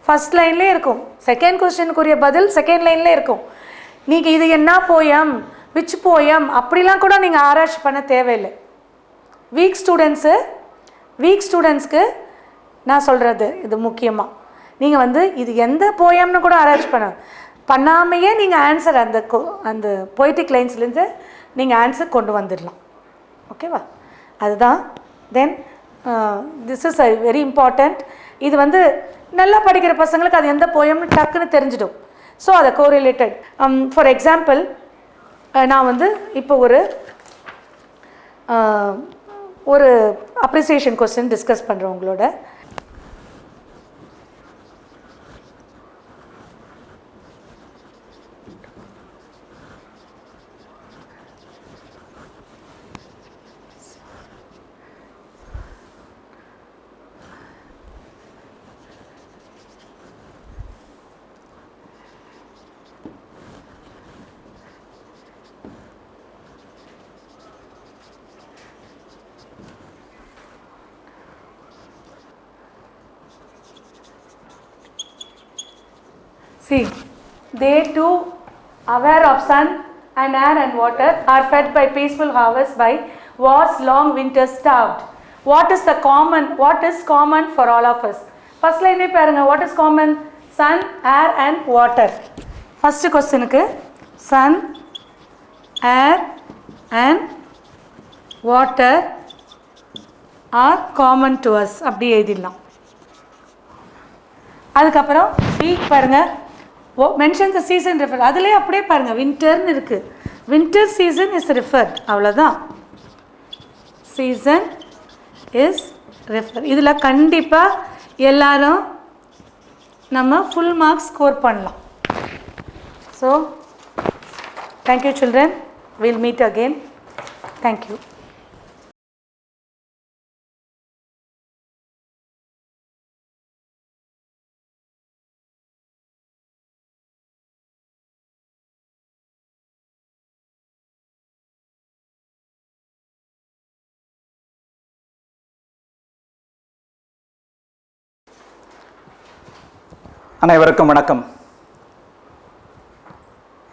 ஃபஸ்ட் லைன்லேயே இருக்கும், செகண்ட் கொஸ்டினுக்குரிய பதில் செகண்ட் லைன்லேயே இருக்கும். நீங்கள் இது என்ன போயம், விச் போயம் அப்படிலாம் கூட நீங்கள் ஆராய்ச்சி பண்ண தேவையில்லை. வீக் ஸ்டூடெண்ட்ஸ்க்கு நான் சொல்கிறது இது முக்கியமாக. நீங்கள் வந்து இது எந்த போயம்னு கூட ஆராய்ச்சி பண்ணாமையே நீங்கள் ஆன்சர் அந்த பொய்டிக் லைன்ஸ்லேருந்து நீங்கள் ஆன்சர் கொண்டு வந்துடலாம். ஓகேவா? அதுதான். Then this is very important. இது வந்து நல்லா படிக்கிற பசங்களுக்கு அது எந்த போயம்னு டக்குன்னு தெரிஞ்சிடும். ஸோ அதை கோரிலேட்டட். ஃபார் எக்ஸாம்பிள் நான் வந்து இப்போ ஒரு அப்ரிசியேஷன் கொஸ்டின் டிஸ்கஸ் பண்ணுறேன் உங்களோட. See, they too aware of sun and air and water are fed by peaceful harvest by war's long winter starved. What is common for all of us? First line பாருங்க, what is common? Sun, air and water. First question க்கு sun, air and water are common to us அப்படி எழுதிடலாம். அதுக்கப்புறம் B பாருங்க, mention the season referred. அதிலே அப்படியே பாருங்க, winterன்னு இருக்கு. Winter season is referred. அவ்வளோதான். Season is referred. இதில் கண்டிப்பாக எல்லாரும் நம்ம full marks score பண்ணலாம். So, thank you children. We'll meet again. Thank you. அனைவருக்கும் வணக்கம்.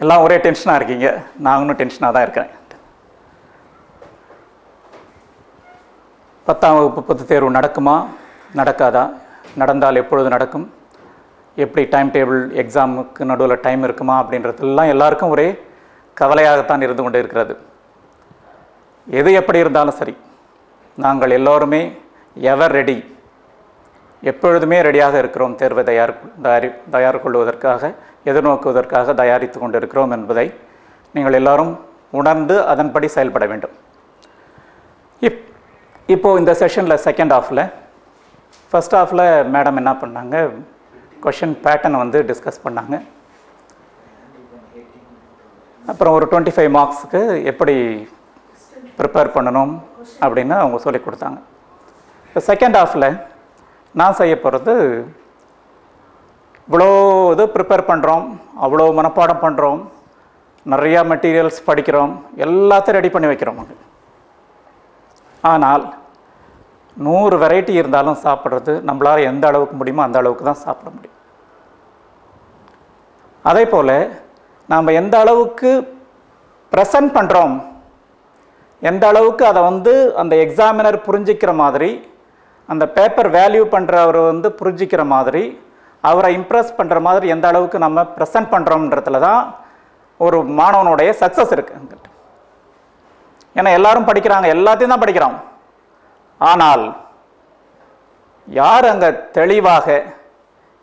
எல்லாம் ஒரே டென்ஷனாக இருக்கீங்க, நாங்களும் டென்ஷனாக தான் இருக்கிறேன். 10ஆம் வகுப்பு பொதுத் தேர்வு நடக்குமா நடக்காதா, நடந்தால் எப்பொழுது நடக்கும், எப்படி டைம் டேபிள், எக்ஸாமுக்கு நடுவில் டைம் இருக்குமா அப்படின்றதெல்லாம் எல்லாருக்கும் ஒரே கவலையாகத்தான் இருந்து கொண்டு இருக்கிறது. எது எப்படி இருந்தாலும் சரி, நாங்கள் எல்லோருமே எவர் ரெடி, எப்பொழுதுமே ரெடியாக இருக்கிறோம். தேர்வை தயார் கொள்வதற்காக, எதிர்நோக்குவதற்காக தயாரித்து கொண்டு இருக்கிறோம் என்பதை நீங்கள் எல்லாரும் உணர்ந்து அதன்படி செயல்பட வேண்டும். இப்போது இந்த செஷனில் செகண்ட் ஹாஃபில், ஃபஸ்ட் ஹாஃபில் மேடம் என்ன பண்ணாங்க, கொஷின் பேட்டர்னை வந்து டிஸ்கஸ் பண்ணாங்க. அப்புறம் ஒரு 25 மார்க்ஸுக்கு எப்படி ப்ரிப்பேர் பண்ணணும் அப்படின்னு அவங்க சொல்லி கொடுத்தாங்க. இப்போ செகண்ட் ஹாஃபில் நான் செய்ய போகிறது, இவ்வளோ இது ப்ரிப்பேர் பண்ணுறோம், அவ்வளோ மனப்பாடம் பண்ணுறோம், நிறையா மெட்டீரியல்ஸ் படிக்கிறோம், எல்லாத்தையும் ரெடி பண்ணி வைக்கிறோம். ஆனால் 100 வெரைட்டி இருந்தாலும் சாப்பிட்றது நம்மளால் எந்த அளவுக்கு முடியுமோ அந்த அளவுக்கு தான் சாப்பிட முடியும். அதே போல் நாம் எந்த அளவுக்கு ப்ரெசன்ட் பண்ணுறோம், எந்த அளவுக்கு அதை வந்து அந்த எக்ஸாமினர் புரிஞ்சிக்கிற மாதிரி, அந்த பேப்பர் வேல்யூ பண்ணுறவர் வந்து புரிஞ்சிக்கிற மாதிரி, அவரை இம்ப்ரெஸ் பண்ணுற மாதிரி எந்த அளவுக்கு நம்ம ப்ரெசன்ட் பண்ணுறோம்ன்றதுல தான் ஒரு மாணவனுடைய சக்ஸஸ் இருக்குது. ஏன்னா எல்லாரும் படிக்கிறாங்க, எல்லாத்தையும் தான் படிக்கிறோம். ஆனால் யார் அங்கே தெளிவாக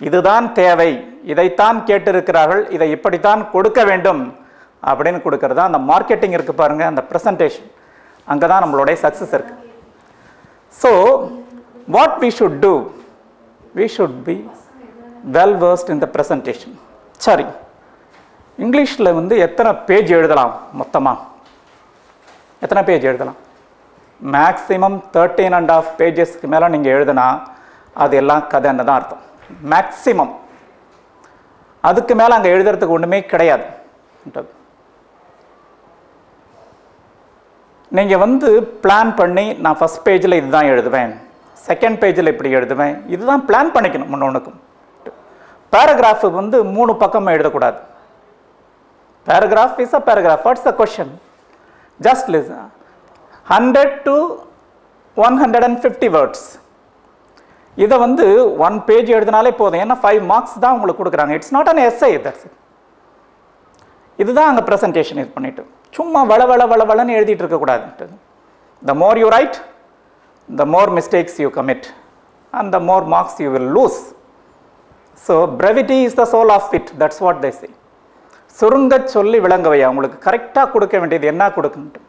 இதுதான் தேவை, இதைத்தான் கேட்டிருக்கிறார்கள், இதை இப்படித்தான் கொடுக்க வேண்டும் அப்படின்னு கொடுக்கறது தான் அந்த மார்க்கெட்டிங் இருக்குது பாருங்கள், அந்த ப்ரெசன்டேஷன், அங்கே தான் நம்மளுடைய சக்ஸஸ் இருக்குது. So what we should do, we should be well versed in the presentation. சரி, இங்கிலீஷில் வந்து எத்தனை பேஜ் எழுதலாம், மொத்தமாக எத்தனை பேஜ் எழுதலாம்? மேக்ஸிமம் 13.5 பேஜஸ்க்கு மேலே நீங்கள் எழுதுனா அது எல்லாம் கதைன்னு தான் அர்த்தம். மேக்ஸிமம், அதுக்கு மேலே அங்கே எழுதுறதுக்கு ஒன்றுமே கிடையாது. நீங்கள் வந்து பிளான் பண்ணி, நான் ஃபஸ்ட் பேஜில் இதுதான் எழுதுவேன், செகண்ட் பேஜில் இப்படி எழுதுவேன், இதுதான் பிளான் பண்ணிக்கணும். ஒன்றுக்கும் பேராகிராஃபு வந்து 3 பக்கம் எழுதக்கூடாது. Paragraph is a paragraph. What's the question? Just listen. 100 to 150 words. இதை வந்து 1 பேஜ் எழுதினாலே போதும். ஏன்னா 5 மார்க்ஸ் தான் உங்களுக்கு கொடுக்குறாங்க. It's not an essay. That's it. இதுதான் அங்கே ப்ரெசன்டேஷன். இது பண்ணிட்டு சும்மா வளன்னு எழுதிட்டு இருக்கக்கூடாது. The more you write, the more mistakes you commit and the more marks you will lose. So brevity is the soul of it. That's what they say. சுருங்க சொல்லி விளங்கவையா, உங்களுக்கு கரெக்டாக கொடுக்க வேண்டியது என்ன கொடுக்கணும்.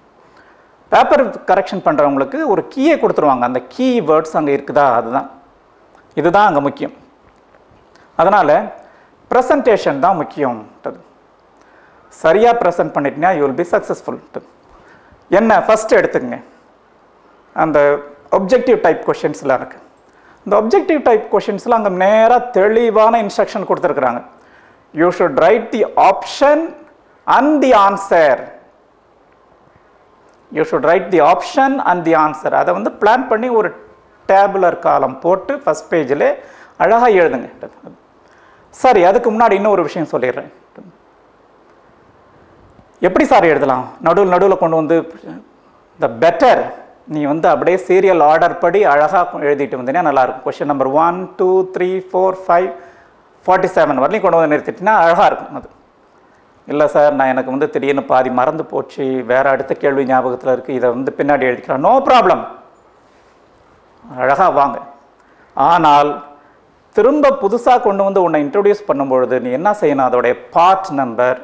பேப்பர் கரெக்ஷன் பண்ணுறவங்களுக்கு ஒரு கீயை கொடுத்துருவாங்க, அந்த கீ வேர்ட்ஸ் அங்கே இருக்குதா, அதுதான், இதுதான் அங்கே முக்கியம். அதனால் ப்ரெசன்டேஷன் தான் முக்கியம். சரியாக ப்ரெசன்ட் பண்ணிட்டீங்கன்னா யூ வில் பி சக்ஸஸ்ஃபுல். என்ன ஃபஸ்ட்டு எடுத்துக்கங்க, அந்த ஒப்ஜெக்டிவ் டைப் கொஷின்ஸ்லாம் இருக்குது. இந்த ஒப்ஜெக்டிவ் டைப் கொஷின்ஸ்லாம் அங்கே நேராக தெளிவான இன்ஸ்ட்ரக்ஷன் கொடுத்துருக்குறாங்க. You should right the option and the answer. You should right the option and the answer. அதை வந்து பிளான் பண்ணி ஒரு டேபுலர் காலம் போட்டு ஃபஸ்ட் பேஜில் அழகாக எழுதுங்க. சரி, அதுக்கு முன்னாடி இன்னொரு விஷயம் சொல்லிடுறேன். எப்படி சார் எழுதலாம்? நடுவில் கொண்டு வந்து த பெட்டர் நீ வந்து அப்படியே சீரியல் ஆர்டர் படி அழகாக எழுதிட்டு வந்தீங்கன்னா நல்லாயிருக்கும். கொஷின் நம்பர் 1 2 3 4 5 47 வரலையும் கொண்டு வந்து நிறுத்திட்டிங்கன்னா அழகாக இருக்கும். அது இல்லை சார், நான் எனக்கு வந்து திடீர்னு பாதி மறந்து போச்சு, வேறு அடுத்த கேள்வி ஞாபகத்தில் இருக்குது, இதை வந்து பின்னாடி எழுதிக்கலாம், நோ ப்ராப்ளம், அழகாக வாங்க. ஆனால் திரும்ப புதுசாக கொண்டு வந்து உன்னை இன்ட்ரடியூஸ் பண்ணும்பொழுது நீ என்ன செய்யணும்? அதோடைய பார்ட் நம்பர்,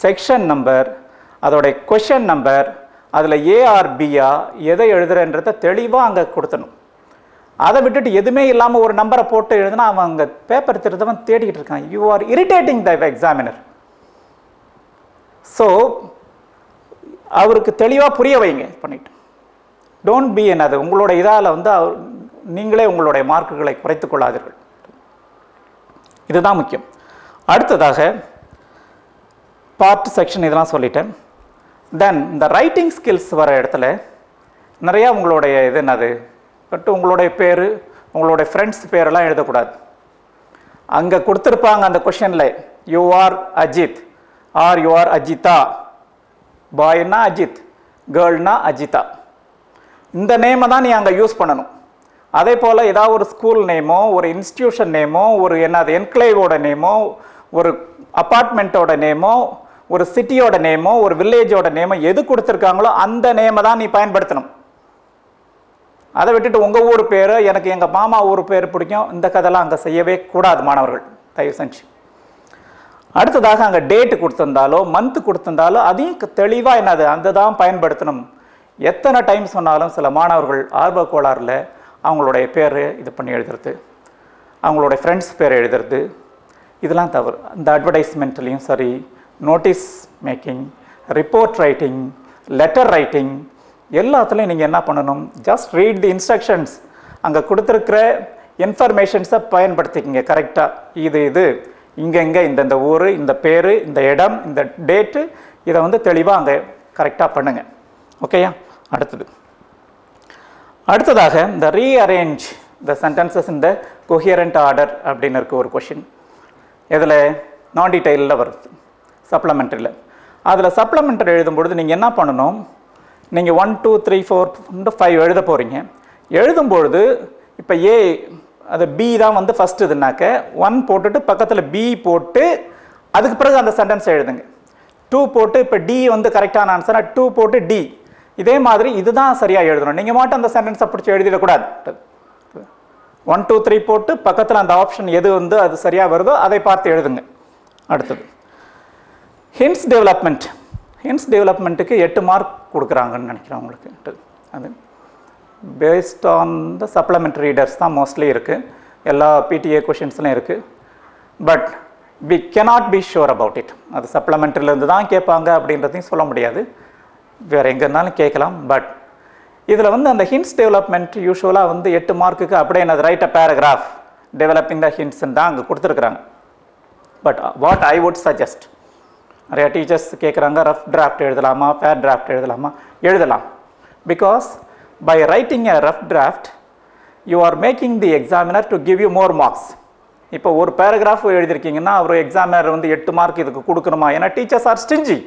செக்ஷன் நம்பர், அதோடைய கொஷன் நம்பர், அதில் ஏஆர்பியா எதை எழுதுறன்றதை தெளிவாக அங்கே கொடுத்தணும். அதை விட்டுட்டு எதுவுமே இல்லாமல் ஒரு நம்பரை போட்டு எழுதுனா அவன் அங்கே பேப்பர் திருத்தவன் தேடிக்கிட்டு இருக்கான். You are irritating the examiner. So அவருக்கு தெளிவாக புரிய வைங்க பண்ணிட்டு. டோன்ட் பி என்னது உங்களோட இதால் வந்து நீங்களே உங்களுடைய மார்க்குகளை குறைத்து கொள்ளாதீர்கள். இதுதான் முக்கியம். அடுத்ததாக பார்ட் செக்ஷன் இதெல்லாம் சொல்லிட்டேன். தென் இந்த ரைட்டிங் ஸ்கில்ஸ் வர இடத்துல நிறையா உங்களுடைய இது என்னது பட் உங்களுடைய பேர், உங்களுடைய ஃப்ரெண்ட்ஸ் பேரெல்லாம் எழுதக்கூடாது. அங்கே கொடுத்துருப்பாங்க அந்த கொஷனில், you are Ajith or you are Ajitha, பாய்னா அஜித், கேர்ள்னா அஜிதா. இந்த நேமை தான் நீ அங்கே யூஸ் பண்ணணும். அதே போல் ஏதாவது ஒரு ஸ்கூல் நேமோ, ஒரு இன்ஸ்டிடியூஷன் நேமோ, ஒரு என்னது என்க்ளேவோட நேமோ, ஒரு அப்பார்ட்மெண்ட்டோட நேமோ, ஒரு சிட்டியோட நேமோ, ஒரு வில்லேஜோட நேமோ எது கொடுத்துருக்காங்களோ அந்த நேமை தான் நீ பயன்படுத்தணும். அதை விட்டுட்டு உங்கள் ஊர் பேர், எனக்கு எங்கள் மாமா ஊர் பேர் பிடிக்கும், இந்த கதைலாம் அங்கே செய்யவே கூடாது மாணவர்கள், தயவு செஞ்சு. அடுத்ததாக அங்கே டேட்டு கொடுத்துருந்தாலோ மந்த் கொடுத்துருந்தாலோ அதையும் தெளிவாக என்னது அந்த தான் பயன்படுத்தணும். எத்தனை டைம் சொன்னாலும் சில மாணவர்கள் ஆர்வ கோளாறில் அவங்களுடைய பேர் இது பண்ணி எழுதுறது, அவங்களுடைய ஃப்ரெண்ட்ஸ் பேர் எழுதுறது, இதெல்லாம் தவறு. இந்த அட்வர்டைஸ்மெண்ட்லேயும் சரி, notice making, report writing, letter writing, எல்லாத்துலேயும் நீங்கள் என்ன பண்ணணும்? Just read the instructions. அங்கே கொடுத்துருக்கிற இன்ஃபர்மேஷன்ஸை பயன்படுத்திக்கிங்க கரெக்டாக. இது இங்கே இந்த ஊர், இந்த பேர், இந்த இடம், இந்த டேட்டு, இதை வந்து தெளிவாக அங்கே கரெக்டாக பண்ணுங்கள். ஓகேயா? அடுத்ததாக இந்த ரீஅரேஞ்ச் த சென்டென்சஸ் இந்த கொஹியரண்ட் ஆர்டர் அப்படின்னு இருக்க ஒரு கொஷின். இதில் நான் டீட்டெயிலில் வருது, சப்ளமெண்ட்ரியில். அதில் சப்ளமெண்ட்ரி எழுதும்பொழுது நீங்கள் என்ன பண்ணணும்? நீங்கள் 1 2 3 4 5 எழுத போகிறீங்க. எழுதும்பொழுது இப்போ ஏ அது பி தான் வந்து ஃபஸ்ட்டு இதுனாக்க 1 போட்டுட்டு பக்கத்தில் பி போட்டு அதுக்கு பிறகு அந்த சென்டென்ஸ் எழுதுங்க. 2 போட்டு இப்போ டி வந்து கரெக்டான ஆன்சராக 2 போட்டு டி. இதே மாதிரி இதுதான் சரியாக எழுதணும். நீங்கள் மட்டும் அந்த சென்டென்ஸை பிடிச்சி எழுதிடக்கூடாது. 1 2 3 போட்டு பக்கத்தில் அந்த ஆப்ஷன் எது வந்து அது சரியாக வருதோ அதை பார்த்து எழுதுங்க. அடுத்தது ஹிண்ட்ஸ் டெவலப்மெண்ட். ஹிண்ட்ஸ் டெவலப்மெண்ட்டுக்கு 8 மார்க் கொடுக்குறாங்கன்னு நினைக்கிறேன் உங்களுக்கு. அது based on the supplementary readers தான் மோஸ்ட்லி இருக்குது, எல்லா பிடிஏ கொஷின்ஸ்லையும் இருக்குது. But we cannot be sure about it. அது சப்ளமெண்ட்ரிலேருந்து தான் கேட்பாங்க அப்படின்றதையும் சொல்ல முடியாது, வேறு எங்கே இருந்தாலும் கேட்கலாம். பட் இதில் வந்து அந்த ஹிண்ட்ஸ் டெவலப்மெண்ட் யூஸ்வலாக வந்து 8 மார்க்குக்கு அப்படியே என்னது write a paragraph developing the ஹிண்ட்ஸ்ன்னு தான் அங்கே கொடுத்துருக்குறாங்க. But what I would suggest, நிறையா டீச்சர்ஸ் கேட்குறாங்க ரஃப் டிராஃப்ட் எழுதலாமா, ஃபேர் டிராஃப்ட் எழுதலாமா? எழுதலாம். Because by writing a rough draft you are making the examiner to give you more marks. இப்போ ஒரு பேராகிராஃப் எழுதியிருக்கீங்கன்னா அவர் எக்ஸாமினர் வந்து 8 மார்க் இதுக்கு கொடுக்கணுமா? ஏன்னா டீச்சர்ஸ் ஆர் ஸ்டிஞ்சி,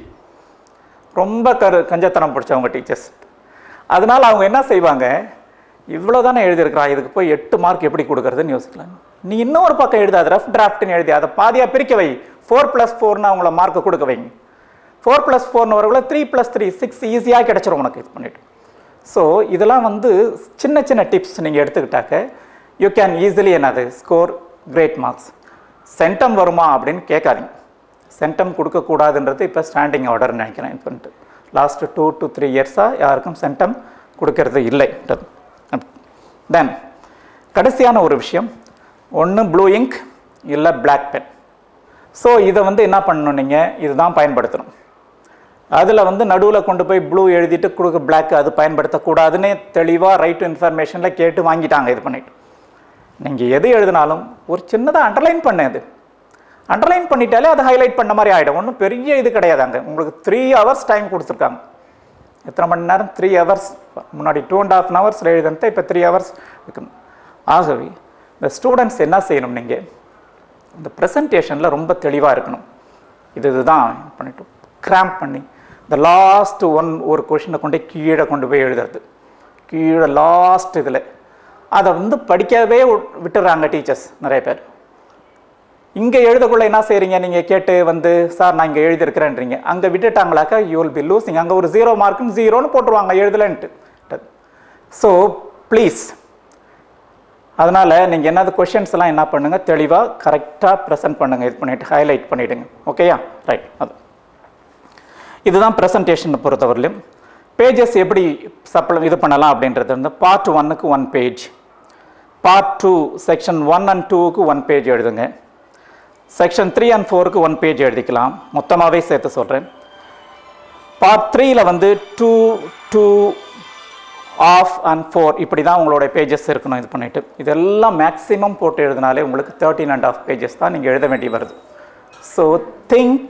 ரொம்ப கஞ்சத்தனம் பிடிச்சவங்க டீச்சர்ஸ். அதனால் அவங்க என்ன செய்வாங்க, இவ்வளோ தானே எழுதியிருக்கிறான், இதுக்கு போய் 8 மார்க் எப்படி கொடுக்குறதுன்னு யோசிக்கலாம். நீ இன்னொரு பக்கம் எழுதாது, ரஃப் டிராஃப்ட்னு எழுதி அதை பாதியாக பிரிக்க வை. 4+4ன்னு அவங்கள மார்க்கை கொடுக்க வைங்க. 4+4ன்னு வரக்குள்ள 3+3 6 ஈஸியாக கிடச்சிரும் உனக்கு இது பண்ணிவிட்டு. ஸோ இதெல்லாம் வந்து சின்ன சின்ன டிப்ஸ் நீங்கள் எடுத்துக்கிட்டாக்க யூ கேன் ஈஸிலி என்னது ஸ்கோர் கிரேட் மார்க்ஸ். சென்டம் வருமா அப்படின்னு கேட்காதீங்க. சென்டம் கொடுக்கக்கூடாதுன்றது இப்போ ஸ்டாண்டிங் ஆர்டர்னு நினைக்கிறேன். இப்போ லாஸ்ட்டு 2 to 3 இயர்ஸாக யாருக்கும் சென்டம் கொடுக்கறது இல்லை. தென் கடைசியான ஒரு விஷயம், ஒன்று ப்ளூ இங்க் இல்லை பிளாக் பென். ஸோ இதை வந்து என்ன பண்ணணும், நீங்கள் இதுதான் பயன்படுத்தணும். அதில் வந்து நடுவில் கொண்டு போய் ப்ளூ எழுதிட்டு கொடுக்க பிளாக் அது பயன்படுத்தக்கூடாதுன்னு தெளிவாக ரைட் டு இன்ஃபர்மேஷனில் கேட்டு வாங்கிட்டாங்க. இது பண்ணிவிட்டு நீங்கள் எது எழுதினாலும் ஒரு சின்னதாக அண்டர்லைன் பண்ண, அது அண்டர்லைன் பண்ணிட்டாலே அது ஹைலைட் பண்ண மாதிரி ஆகிடும். ஒன்றும் பெரிய இது கிடையாது. அங்கே உங்களுக்கு 3 hours டைம் கொடுத்துருக்காங்க. எத்தனை மணி நேரம்? 3 hours. முன்னாடி 2.5 hours எழுதுனது இப்போ 3 hours இருக்கணும். ஆகவே இந்த ஸ்டூடெண்ட்ஸ் என்ன செய்யணும், நீங்கள் இந்த ப்ரெசன்டேஷனில் ரொம்ப தெளிவாக இருக்கணும். இதுதான் பண்ணிட்டு கிராம்ப் பண்ணி இந்த லாஸ்ட் ஒரு கொஷினை கீழே கொண்டு போய் எழுதுறது, கீழே லாஸ்ட் இதில் அதை வந்து படிக்கவே விட்டுறாங்க டீச்சர்ஸ் நிறைய பேர். இங்கே எழுதக்குள்ள என்ன செய்கிறீங்க, நீங்கள் கேட்டு வந்து சார் நான் இங்கே எழுதியிருக்கிறேன்றீங்க, அங்கே விட்டுட்டாங்களாக்கா யூ வில் பி லூசிங். அங்கே ஒரு 0 மார்க்குன்னு 0ன்னு போட்டுருவாங்க எழுதலன்ட்டு. ஸோ ப்ளீஸ், அதனால் நீங்கள் என்னது கொஷின்ஸ்லாம் என்ன பண்ணுங்கள், தெளிவாக கரெக்டாக ப்ரெசென்ட் பண்ணுங்கள், இது பண்ணிவிட்டு ஹைலைட் பண்ணிவிடுங்க. ஓகேயா? ரைட். அது இதுதான் ப்ரெசன்டேஷனை பொறுத்தவரையிலும். பேஜஸ் எப்படி இது பண்ணலாம் அப்படின்றது வந்து பார்ட் 1க்கு 1 பேஜ், பார்ட் 2 செக்ஷன் 1 and 2க்கு 1 பேஜ் எழுதுங்க, செக்ஷன் 3 and 4க்கு 1 பேஜ் எழுதிக்கலாம். மொத்தமாகவே சேர்த்து சொல்கிறேன். பார்ட் 3ல் வந்து 2, 2, ஆஃப் அண்ட் 4 இப்படி தான் உங்களோட பேஜஸ் இருக்கணும். இது பண்ணிவிட்டு இதெல்லாம் மேக்ஸிமம் போட்டு எழுதினாலே உங்களுக்கு 13.5 பேஜஸ் தான் நீங்கள் எழுத வேண்டி வருது. So think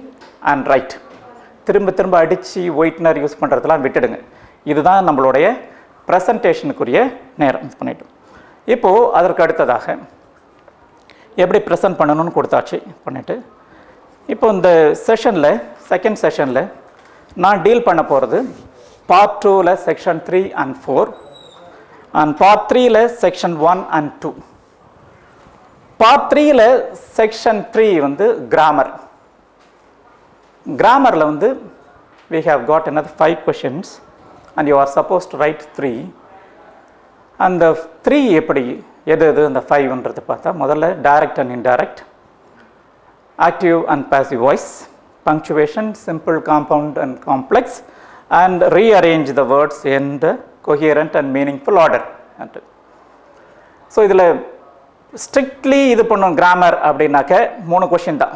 and right. திரும்ப திரும்ப அடித்து ஒயிட்னர் யூஸ் பண்ணுறதுலாம் விட்டுடுங்க. இதுதான் நம்மளுடைய ப்ரெசன்டேஷனுக்குரிய நேரம். இது பண்ணிவிட்டு இப்போது அதற்கு அடுத்ததாக எப்படி ப்ரெசென்ட் பண்ணணும்னு கொடுத்தாச்சு பண்ணிவிட்டு இப்போ இந்த செஷனில் செகண்ட் செஷனில் நான் டீல் பண்ண போகிறது பார்ட் 2ல் செக்ஷன் 3 and 4 அண்ட் பார்ட் 3ல் செக்ஷன் 1 and 2. பார்ட் 3ல் செக்ஷன் 3 வந்து கிராமர். கிராமரில் வந்து we have got another 5 questions and you are supposed to write 3. அந்த 3 எப்படி எது அந்த 5ன்றது பார்த்தா முதல்ல direct and indirect, active and passive voice, punctuation, simple, compound and complex, and rearrange the words in the coherent and meaningful order. So இதில் strictly இது பண்ணும் grammar அப்படின்னாக்க 3 கொஷின் தான்.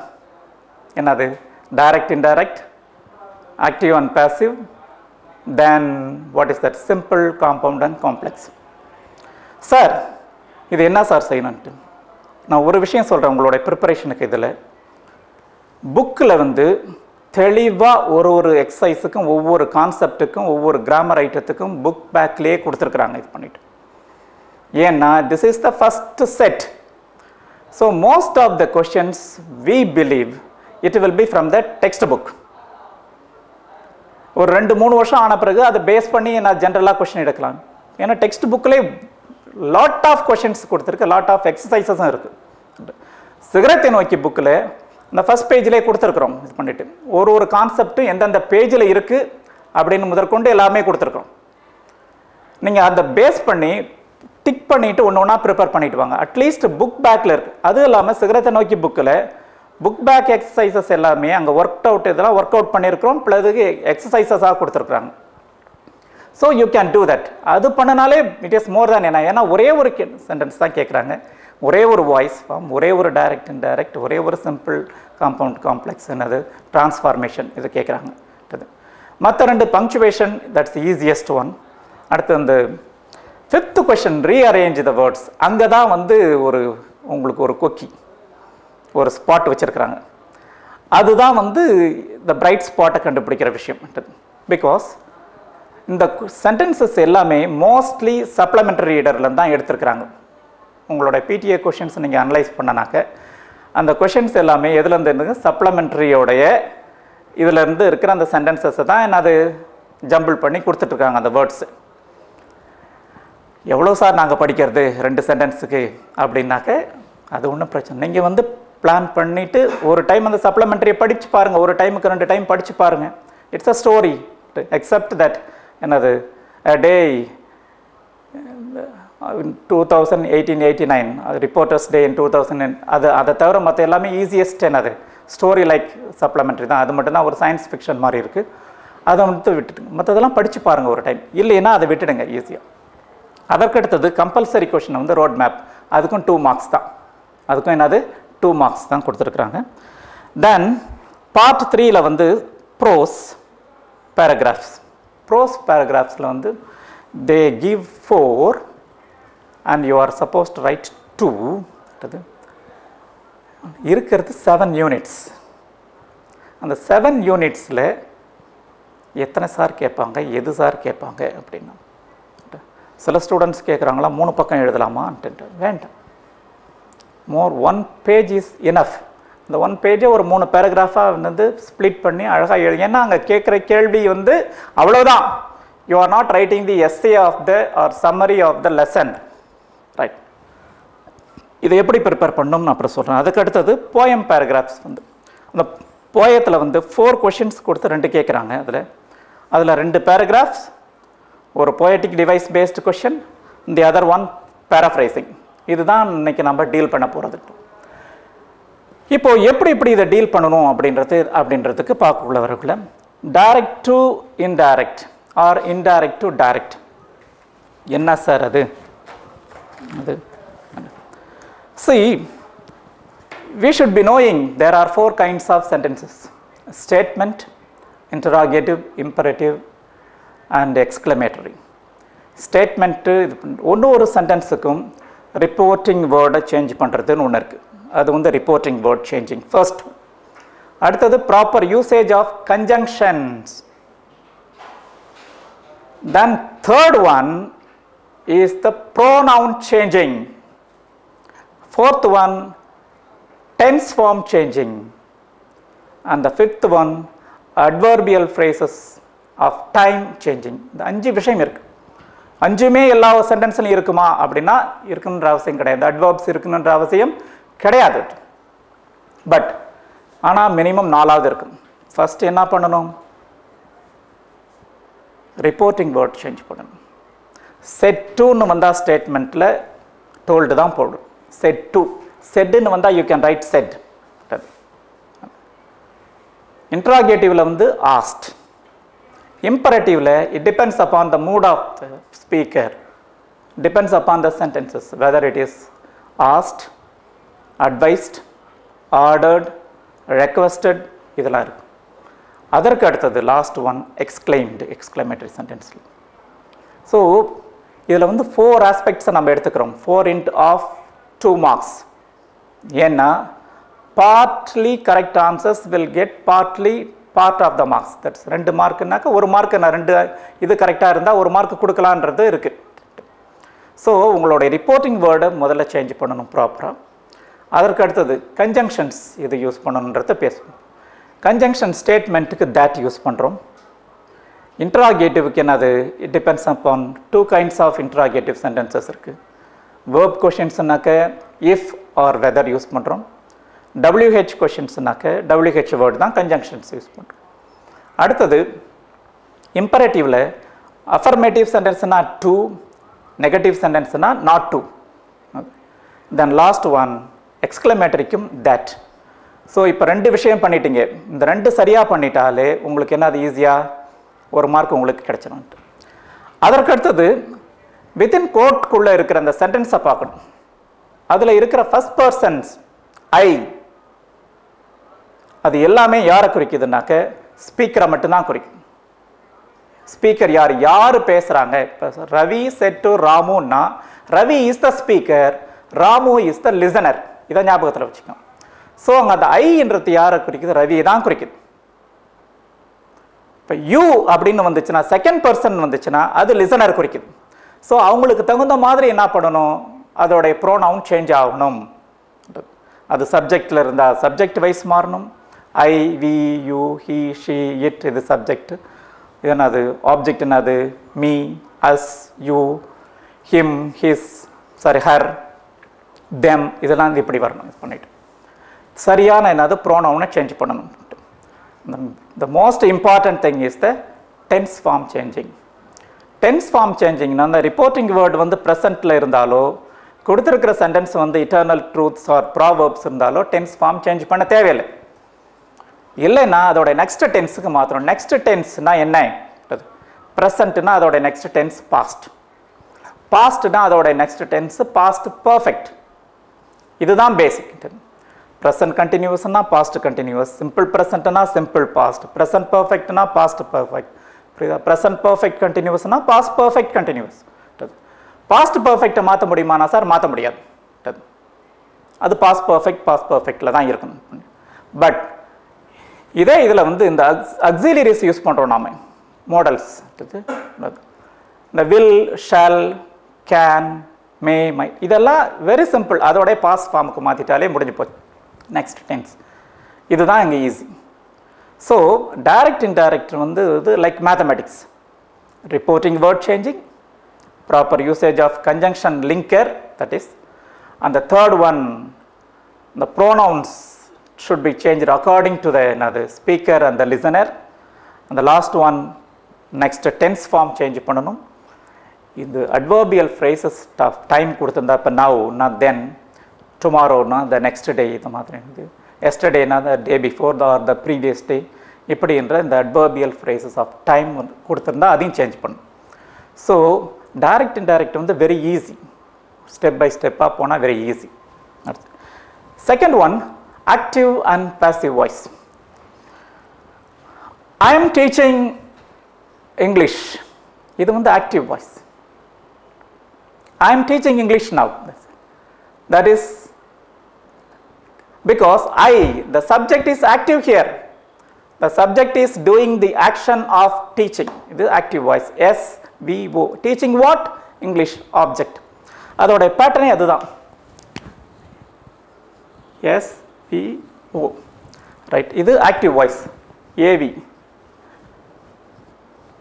என்னது? Direct, indirect, active and passive, then what is that, simple, compound and complex. Sir இது என்ன sir செய்யணுன்ட்டு நான் ஒரு விஷயம் சொல்கிறேன். உங்களுடைய ப்ரிப்பரேஷனுக்கு இதில் புக்கில் வந்து தெளிவாக ஒரு எக்ஸசைஸுக்கும் ஒவ்வொரு கான்செப்டுக்கும் ஒவ்வொரு கிராமர் ஐட்டத்துக்கும் புக் பேக்லேயே கொடுத்துருக்குறாங்க. இது பண்ணிட்டு ஏன்னா this is the first set. So most of the questions we believe it will be from the text book. ஒரு 2-3 வருஷம் ஆன பிறகு அதை பேஸ் பண்ணி நான் ஜென்ரலாக கொஷின் எடுக்கலாம். ஏன்னா டெக்ஸ்ட் புக்கிலே லாட் ஆஃப் கொஷின்ஸ் கொடுத்துருக்கு, லாட் ஆஃப் எக்ஸசைசஸும் இருக்குது. சிகரத்தை நோக்கி புக்கில் இந்த ஃபஸ்ட் பேஜ்லேயே கொடுத்துருக்குறோம். இது பண்ணிவிட்டு ஒரு கான்செப்டும் எந்தெந்த பேஜில் இருக்குது அப்படின்னு முதற்கொண்டு எல்லாமே கொடுத்துருக்குறோம். நீங்கள் அதை பேஸ் பண்ணி டிக் பண்ணிவிட்டு ஒன்று ஒன்றா ப்ரிப்பேர் பண்ணிட்டு வாங்க. அட்லீஸ்ட் புக் பேக்கில் இருக்குது. அதுவும் இல்லாமல் சிகரத்தை நோக்கி புக்கில் புக் பேக் எக்ஸசைசஸ் எல்லாமே அங்கே இதெல்லாம் ஒர்க் அவுட் பண்ணியிருக்கிறோம், ப்ளஸ் எக்ஸசைசஸாக கொடுத்துருக்குறாங்க. So you can do that. அது பண்ணினாலே இட் இஸ் மோர் தேன் என்ன. ஏன்னா ஒரே ஒரு சென்டென்ஸ் தான் கேட்குறாங்க, ஒரே ஒரு வாய்ஸ் ஃபார்ம், ஒரே ஒரு டைரக்ட் இன்டைரக்ட், ஒரே ஒரு சிம்பிள், காம்பவுண்ட், காம்ப்ளெக்ஸ், என்னது டிரான்ஸ்ஃபார்மேஷன் இது கேட்குறாங்க. மற்ற 2 பங்க்சுவேஷன், தட்ஸ் ஈஸியஸ்ட் ஒன். அடுத்து அந்த 5th question rearrange the words. அங்கே தான் வந்து உங்களுக்கு ஒரு கொக்கி, ஒரு ஸ்பாட் வச்சுருக்குறாங்க. அதுதான் வந்து இந்த பிரைட் ஸ்பாட்டை கண்டுபிடிக்கிற விஷயம். பிகாஸ் இந்த சென்டென்சஸ் எல்லாமே மோஸ்ட்லி சப்ளிமெண்டரி ரீடர்லேருந்து தான் எடுத்துருக்குறாங்க. உங்களோட பிடிஏ கொஷின்ஸ் நீங்கள் அனலைஸ் பண்ணனாக்க அந்த கொஷின்ஸ் எல்லாமே எதுலேருந்து இருந்துங்க, சப்ளிமெண்ட்ரியோடைய இதிலேருந்து இருக்கிற அந்த சென்டென்சஸை தான் என்னது ஜம்பிள் பண்ணி கொடுத்துட்ருக்காங்க அந்த வேர்ட்ஸு. எவ்வளோ சார் நாங்கள் படிக்கிறது 2 சென்டென்ஸுக்கு அப்படின்னாக்க அது ஒன்றும் பிரச்சனை. நீங்கள் வந்து பிளான் பண்ணிவிட்டு ஒரு டைம் அந்த சப்ளிமெண்ட்ரியை படித்து பாருங்கள், ஒரு டைமுக்கு 2 டைம் படித்து பாருங்கள். It's a story. Accept that என்னது டே 1889 ரிப்போர்ட்டர்ஸ் டே இன் 2000 அதை தவிர மற்ற எல்லாமே ஈஸியஸ்ட் என்னது ஸ்டோரி லைக் சப்ளிமெண்ட்ரி தான். அது மட்டும்தான் ஒரு சயின்ஸ் ஃபிக்ஷன் மாதிரி இருக்குது. அதை மட்டும் விட்டுடுங்க. மற்றதெல்லாம் படித்து பாருங்கள் ஒரு டைம். இல்லைன்னா அதை விட்டுடுங்க ஈஸியாக. அதற்கடுத்தது கம்பல்சரி கொஷின் வந்து ரோட் மேப். அதுக்கும் 2 மார்க்ஸ் தான். அதுக்கும் என்னது 2 மார்க்ஸ் தான் கொடுத்துருக்குறாங்க. தென் பார்ட் 3ல் வந்து ப்ரோஸ் பேராகிராஃப்ஸ். ப்ரோஸ் பேராகிராஃப்ஸில் வந்து they give 4 and you are supposed to write 2. இருக்கிறது 7 யூனிட்ஸ். அந்த 7 யூனிட்ஸில் எத்தனை சார் கேட்பாங்க, எது சார் கேட்பாங்க அப்படின்னா சில ஸ்டூடெண்ட்ஸ் கேட்குறாங்களா 3 பக்கம் எழுதலாமான்ட்டு. வேண்டாம். மோர் 1 பேஜ் இஸ் இனஃப். இந்த 1 பேஜை ஒரு 3 பேராகிராஃபாக வந்து ஸ்ப்ளிட் பண்ணி அழகாக எழுதி. ஏன்னா அங்கே கேட்குற கேள்வி வந்து அவ்வளோதான். You are not writing the essay of the or summary of the lesson, right? இதை எப்படி ப்ரிப்பேர் பண்ணணும்னு அப்புறம் சொல்கிறேன். அதுக்கு அடுத்தது போயம் பேராகிராஃப்ஸ். வந்து அந்த போயத்தில் வந்து 4 கொஷின்ஸ் கொடுத்து 2 கேட்குறாங்க. அதில் 2 பேராகிராஃப்ஸ், ஒரு poetic device based question, the other one paraphrasing. இதுதான் இன்னைக்கு நம்ம டீல் பண்ண போகிறது. இப்போ எப்படி இதை டீல் பண்ணணும் அப்படின்றதுக்கு பார்க்கக்குள்ளவர்கள direct to indirect or indirect to direct. என்ன சார் அது? See, we should be knowing there are 4 kinds of sentences: statement, interrogative, imperative and exclamatory. Statement ஒரு சென்டென்ஸுக்கும் ரிப்போர்ட்டிங் வேர்டை சேஞ்ச் பண்ணுறதுன்னு ஒன்று இருக்குது. அது வந்து ரிப்போர்ட்டிங் வேர்ட் சேஞ்சிங் ஃபர்ஸ்ட். அடுத்தது proper usage of conjunctions. Then third one is the pronoun changing. Fourth one, tense form changing. And the fifth one, adverbial phrases of time changing. இந்த 5 விஷயம் இருக்கு. 5மே எல்லா சென்டென்ஸ்லையும் இருக்குமா அப்படின்னா இருக்குன்ற அவசியம் கிடையாது. அட்வர்ப்ஸ் இருக்குன்ற அவசியம் கிடையாது. பட் ஆனால் மினிமம் 4ஆவது இருக்கும். ஃபர்ஸ்ட் என்ன பண்ணணும்? ரிப்போர்ட்டிங் வேர்ட் சேஞ்ச் பண்ணணும். செட் டூன்னு வந்தால் ஸ்டேட்மெண்ட்டில் டோல்டு தான் போடும். செட் டு செட்னு வந்தால் யூ கேன் ரைட் செட். இன்ட்ராகேட்டிவ்ல வந்து ஆஸ்ட். இம்பரேட்டிவ்ல it depends upon the mood of the speaker, depends upon the sentences, whether it is asked, advised, ordered, requested, இதெல்லாம் இருக்கு. அதற்கு அடுத்தது லாஸ்ட் ஒன் எக்ஸ்கிளைம்டு, எக்ஸ்கிளமேட்டரி சென்டென்ஸில். ஸோ இதில் வந்து 4 ஆஸ்பெக்ட்ஸை நம்ம எடுத்துக்கிறோம். 4 int of 2 marks. ஏன்னா partly correct answers will get partly part of the marks. That's 2 மார்க்குனாக்க 1 mark நான் 2 இது கரெக்டாக இருந்தால் 1 மார்க் கொடுக்கலான்றது இருக்குது. ஸோ உங்களுடைய ரிப்போர்ட்டிங் வேர்டை முதல்ல சேஞ்ச் பண்ணணும் ப்ராப்பராக. அதற்கு அடுத்தது கன்ஜங்ஷன்ஸ் இது யூஸ் பண்ணணுன்றத பேசணும். கன்ஜங்ஷன் ஸ்டேட்மெண்ட்டுக்கு தேட் யூஸ் பண்ணுறோம். இன்ட்ராகேட்டிவ்க்கு என்னது? It depends upon 2 kinds of interrogative sentences இருக்குது. வேர்ப் கொஷின்ஸ்னாக்க இஃப் ஆர் வெதர் யூஸ் பண்ணுறோம். WH கொஷின்ஸ்னாக்க WH வேர்டு தான் கன்ஜங்ஷன்ஸ் யூஸ் பண்ணுறோம். அடுத்தது இம்பரேட்டிவில் அஃபர்மேட்டிவ் சென்டென்ஸ்னா டு, நெகட்டிவ் சென்டென்ஸ்னா not to. Then last one எக்ஸ்கிளமேட்டரிக்கும் தட். ஸோ இப்போ 2 விஷயம் பண்ணிட்டீங்க. இந்த 2 சரியாக பண்ணிட்டாலே உங்களுக்கு என்ன, அது ஈஸியாக 1 மார்க் உங்களுக்கு கிடைச்சிடும். அதற்கு அடுத்தது வித்தின் கோட்குள்ளே இருக்கிற அந்த சென்டென்ஸை பார்க்கணும். அதில் இருக்கிற ஃபர்ஸ்ட் பர்சன்ஸ் ஐ, அது எல்லாமே யாரை குறிக்குதுனாக்க ஸ்பீக்கரை மட்டும்தான் குறிக்கும். ஸ்பீக்கர் யார், யார் பேசுகிறாங்க. இப்போ ரவி செட் டு ராமுன்னா Ravi is the speaker, Ramu is the listener. இதை ஞாபகத்தில் வச்சுக்கோங்க. ஸோ அங்கே அந்த ஐன்றது யாரை குறிக்குது? ரவி தான் குறிக்குது. இப்போ யூ அப்படின்னு வந்துச்சுன்னா, செகண்ட் பர்சன் வந்துச்சுன்னா அது லிசனர் குறிக்குது. ஸோ அவங்களுக்கு தகுந்த மாதிரி என்ன பண்ணணும், அதோடைய ப்ரோனவுன் சேஞ்ச் ஆகணும். அது சப்ஜெக்டில் இருந்தால் சப்ஜெக்ட் வைஸ் மாறணும். I, we, you, he, she, it இது சப்ஜெக்ட். இது என்னது? ஆப்ஜெக்ட் என்னது? Me, us, you, him, his, sorry her, them, இதெல்லாம் இப்படி வரணும். இது பண்ணிட்டு சரியான என்னது ப்ரோனவுனை சேஞ்ச் பண்ணணும். The most important thing is the tense form changing. Tense form changing அந்த ரிப்போர்ட்டிங் வேர்டு வந்து ப்ரெசென்ட்டில் இருந்தாலோ, கொடுத்துருக்கிற சென்டென்ஸ் வந்து இட்டர்னல் ட்ரூத்ஸ் ஆர் ப்ராவர்ப்ஸ் இருந்தாலோ டென்ஸ் ஃபார்ம் சேஞ்ச் பண்ண தேவையில்லை. இல்லைன்னா அதோட நெக்ஸ்ட் டென்ஸுக்கு மாத்திரம். நெக்ஸ்ட் டென்ஸ்னா என்ன? ப்ரெசென்ட்னா அதோட நெக்ஸ்ட் டென்ஸ் பாஸ்ட். பாஸ்ட்னா அதோட நெக்ஸ்ட் டென்ஸ் பாஸ்ட் பர்ஃபெக்ட். இதுதான் பேசிக். ப்ரெசன்ட் கண்டினியூஸ்னா பாஸ்ட் கண்டினியூஸ், சிம்பிள் ப்ரெசன்ட்னா சிம்பிள் பாஸ்ட், ப்ரெசன்ட் பர்ஃபெக்ட்னா பாஸ்ட் பர்ஃபெக்ட், புரியுதா? ப்ரெசன்ட் பர்ஃபெக்ட் கண்டினியூஸ்னா பாஸ்ட் பர்ஃபெக்ட் கண்டினியூஸ். பாஸ்ட் பர்ஃபெக்டை மாற்ற முடியுமானா சார்? மாற்ற முடியாது. அது பாஸ்ட் பர்ஃபெக்டில் தான் இருக்கணும். பட் இதே இதில் வந்து இந்த அக்ஸிலரிஸ் யூஸ் பண்ணுறோம் நாம, மாடல்ஸ். இந்த will, shall, can, may might இதெல்லாம் வெரி சிம்பிள். அதோட பாஸ்ட் ஃபார்முக்கு மாற்றிட்டாலே முடிஞ்சு போச்சு. நெக்ஸ்ட் டென்ஸ் இதுதான் இங்கே ஈஸி. ஸோ டைரக்ட் இன்டைரக்ட் வந்து இது like mathematics, reporting word changing, proper usage of conjunction linker, that is, and the third one, the pronouns should be changed according to the speaker and the listener, and the last one, next tense form change பண்ணணும். இந்த adverbial phrases time கொடுத்திருந்தா இப்போ now, not then, tomorrow, the next day, இது மாதிரி இருந்து yesterday, the day before or the previous day, இப்படி என்ற இந்த adverbial phrases of time கொடுத்திருந்தா அதையும் சேஞ்ச் பண்ணணும். ஸோ டைரக்ட் இன்டைரக்ட் வந்து வெரி ஈஸி, ஸ்டெப் பை ஸ்டெப்பாக போனால் very easy. Second one, active and passive voice. I am teaching English, இது வந்து active voice. I am teaching English now, that is because the subject is active here, the subject is doing the action of teaching, இது active voice. SVO, teaching what? English, object. அதோட பேட்டர்னே அதுதான், SVO, right. இது active voice. AV.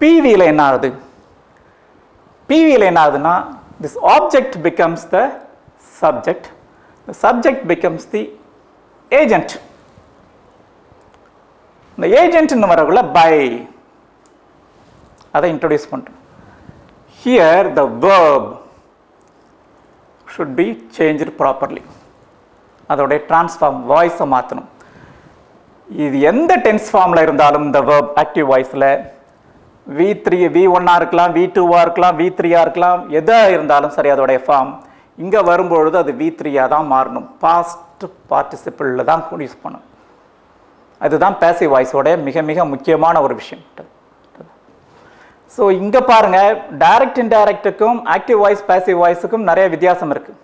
PVல என்ன ஆகுது? PVல என்ன ஆகுதுன்னா, this object becomes the subject, the subject becomes the agent. இந்த ஏஜென்ட்னு வரக்குள்ள பை அதை இன்ட்ரோடியூஸ் பண்ணுறோம். Here the verb should be changed properly. அதோடைய டிரான்ஸ்ஃபார்ம் வாய்ஸை மாற்றணும். இது எந்த டென்ஸ் ஃபார்மில் இருந்தாலும் இந்த வேர்ப் ஆக்டிவ் வாய்ஸில் V3 V1 இருக்கலாம், V2 இருக்கலாம், V3 இருக்கலாம், எதாக இருந்தாலும் சரி அதோடைய ஃபார்ம் இங்கே வரும்பொழுது அது V3 தான் மாறணும். பாஸ்ட் பார்ட்டிசிபிளில் தான் யூஸ் பண்ணணும். அதுதான் பேசிவ் வாய்ஸோட மிக மிக முக்கியமான ஒரு விஷயம். ஸோ இங்கே பாருங்கள், டைரக்ட் இன்டைரக்டுக்கும் ஆக்டிவ் வாய்ஸ் பேசிவ் வாய்ஸுக்கும் நிறைய வித்தியாசம் இருக்குது.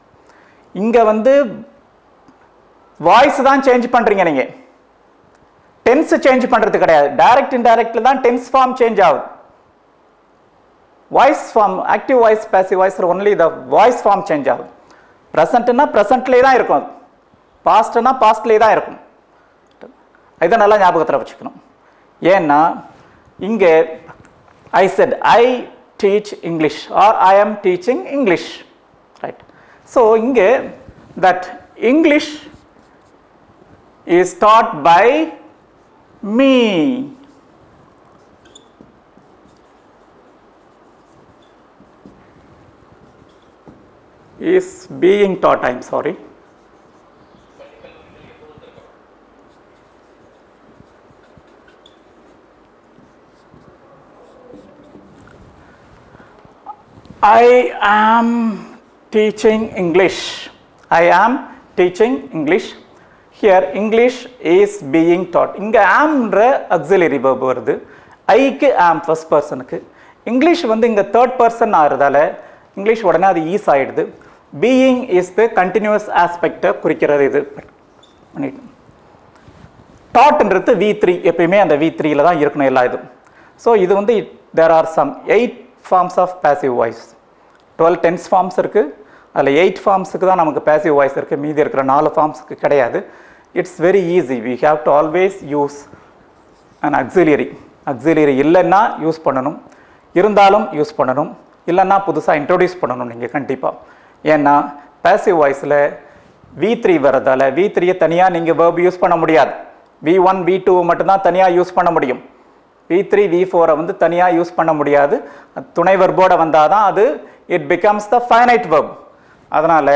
இங்கே வந்து வாய்ஸ் தான் சேஞ்ச் பண்ணுறீங்க, நீங்கள் டென்ஸ் சேஞ்ச் பண்ணுறது கிடையாது. டைரக்ட் இன்டைரக்டில் தான் டென்ஸ் ஃபார்ம் சேஞ்ச் ஆகுது. Voice form, active voice passive voice only the voice form change ஆகுது. ப்ரெசண்ட்னா ப்ரெசண்ட்லேயே தான் இருக்கும், பாஸ்ட்னா பாஸ்ட்லேயே தான் இருக்கும். இதை நல்லா ஞாபகத்தில் வச்சுக்கணும். ஏன்னா இங்கே I said I teach English or I am teaching English, right? So இங்கே that English is taught by me. Is being taught, I am sorry. I am teaching English. I am teaching English. Here English is being taught. இங்க amன்ற auxiliary verb வருது. ஐக்கு am first personக்கு. English வந்து இங்க third person ஆகிறதால English உடனே அது is ஆயிடுது. being is the continuous aspect குறிக்கிறது. இது பண்ணிட்டு டாட்ன்றது V3, எப்பயுமே அந்த V3ல தான் இருக்கணும் எல்லா இதுவும். ஸோ இது வந்து there are some 8 forms of passive voice. 12 tense forms இருக்குது. அதில் 8 ஃபார்ம்ஸுக்கு தான் நமக்கு passive voice இருக்குது, மீதி இருக்கிற 4 ஃபார்ம்ஸுக்கு கிடையாது. It's very easy. we have to always use an auxiliary. auxiliary இல்லைன்னா யூஸ் பண்ணணும், இருந்தாலும் யூஸ் பண்ணணும், இல்லைன்னா புதுசாக இன்ட்ரோடியூஸ் பண்ணணும் நீங்கள் கண்டிப்பாக. ஏன்னா passive voiceல V3 வரதால V3யை தனியாக நீங்கள் verb யூஸ் பண்ண முடியாது. V1 V2 மட்டும்தான் தனியாக யூஸ் பண்ண முடியும். V3 V4 வந்து தனியாக யூஸ் பண்ண முடியாது. துணை வெர்போட வந்தால் தான் அது it becomes the finite verb. அதனால்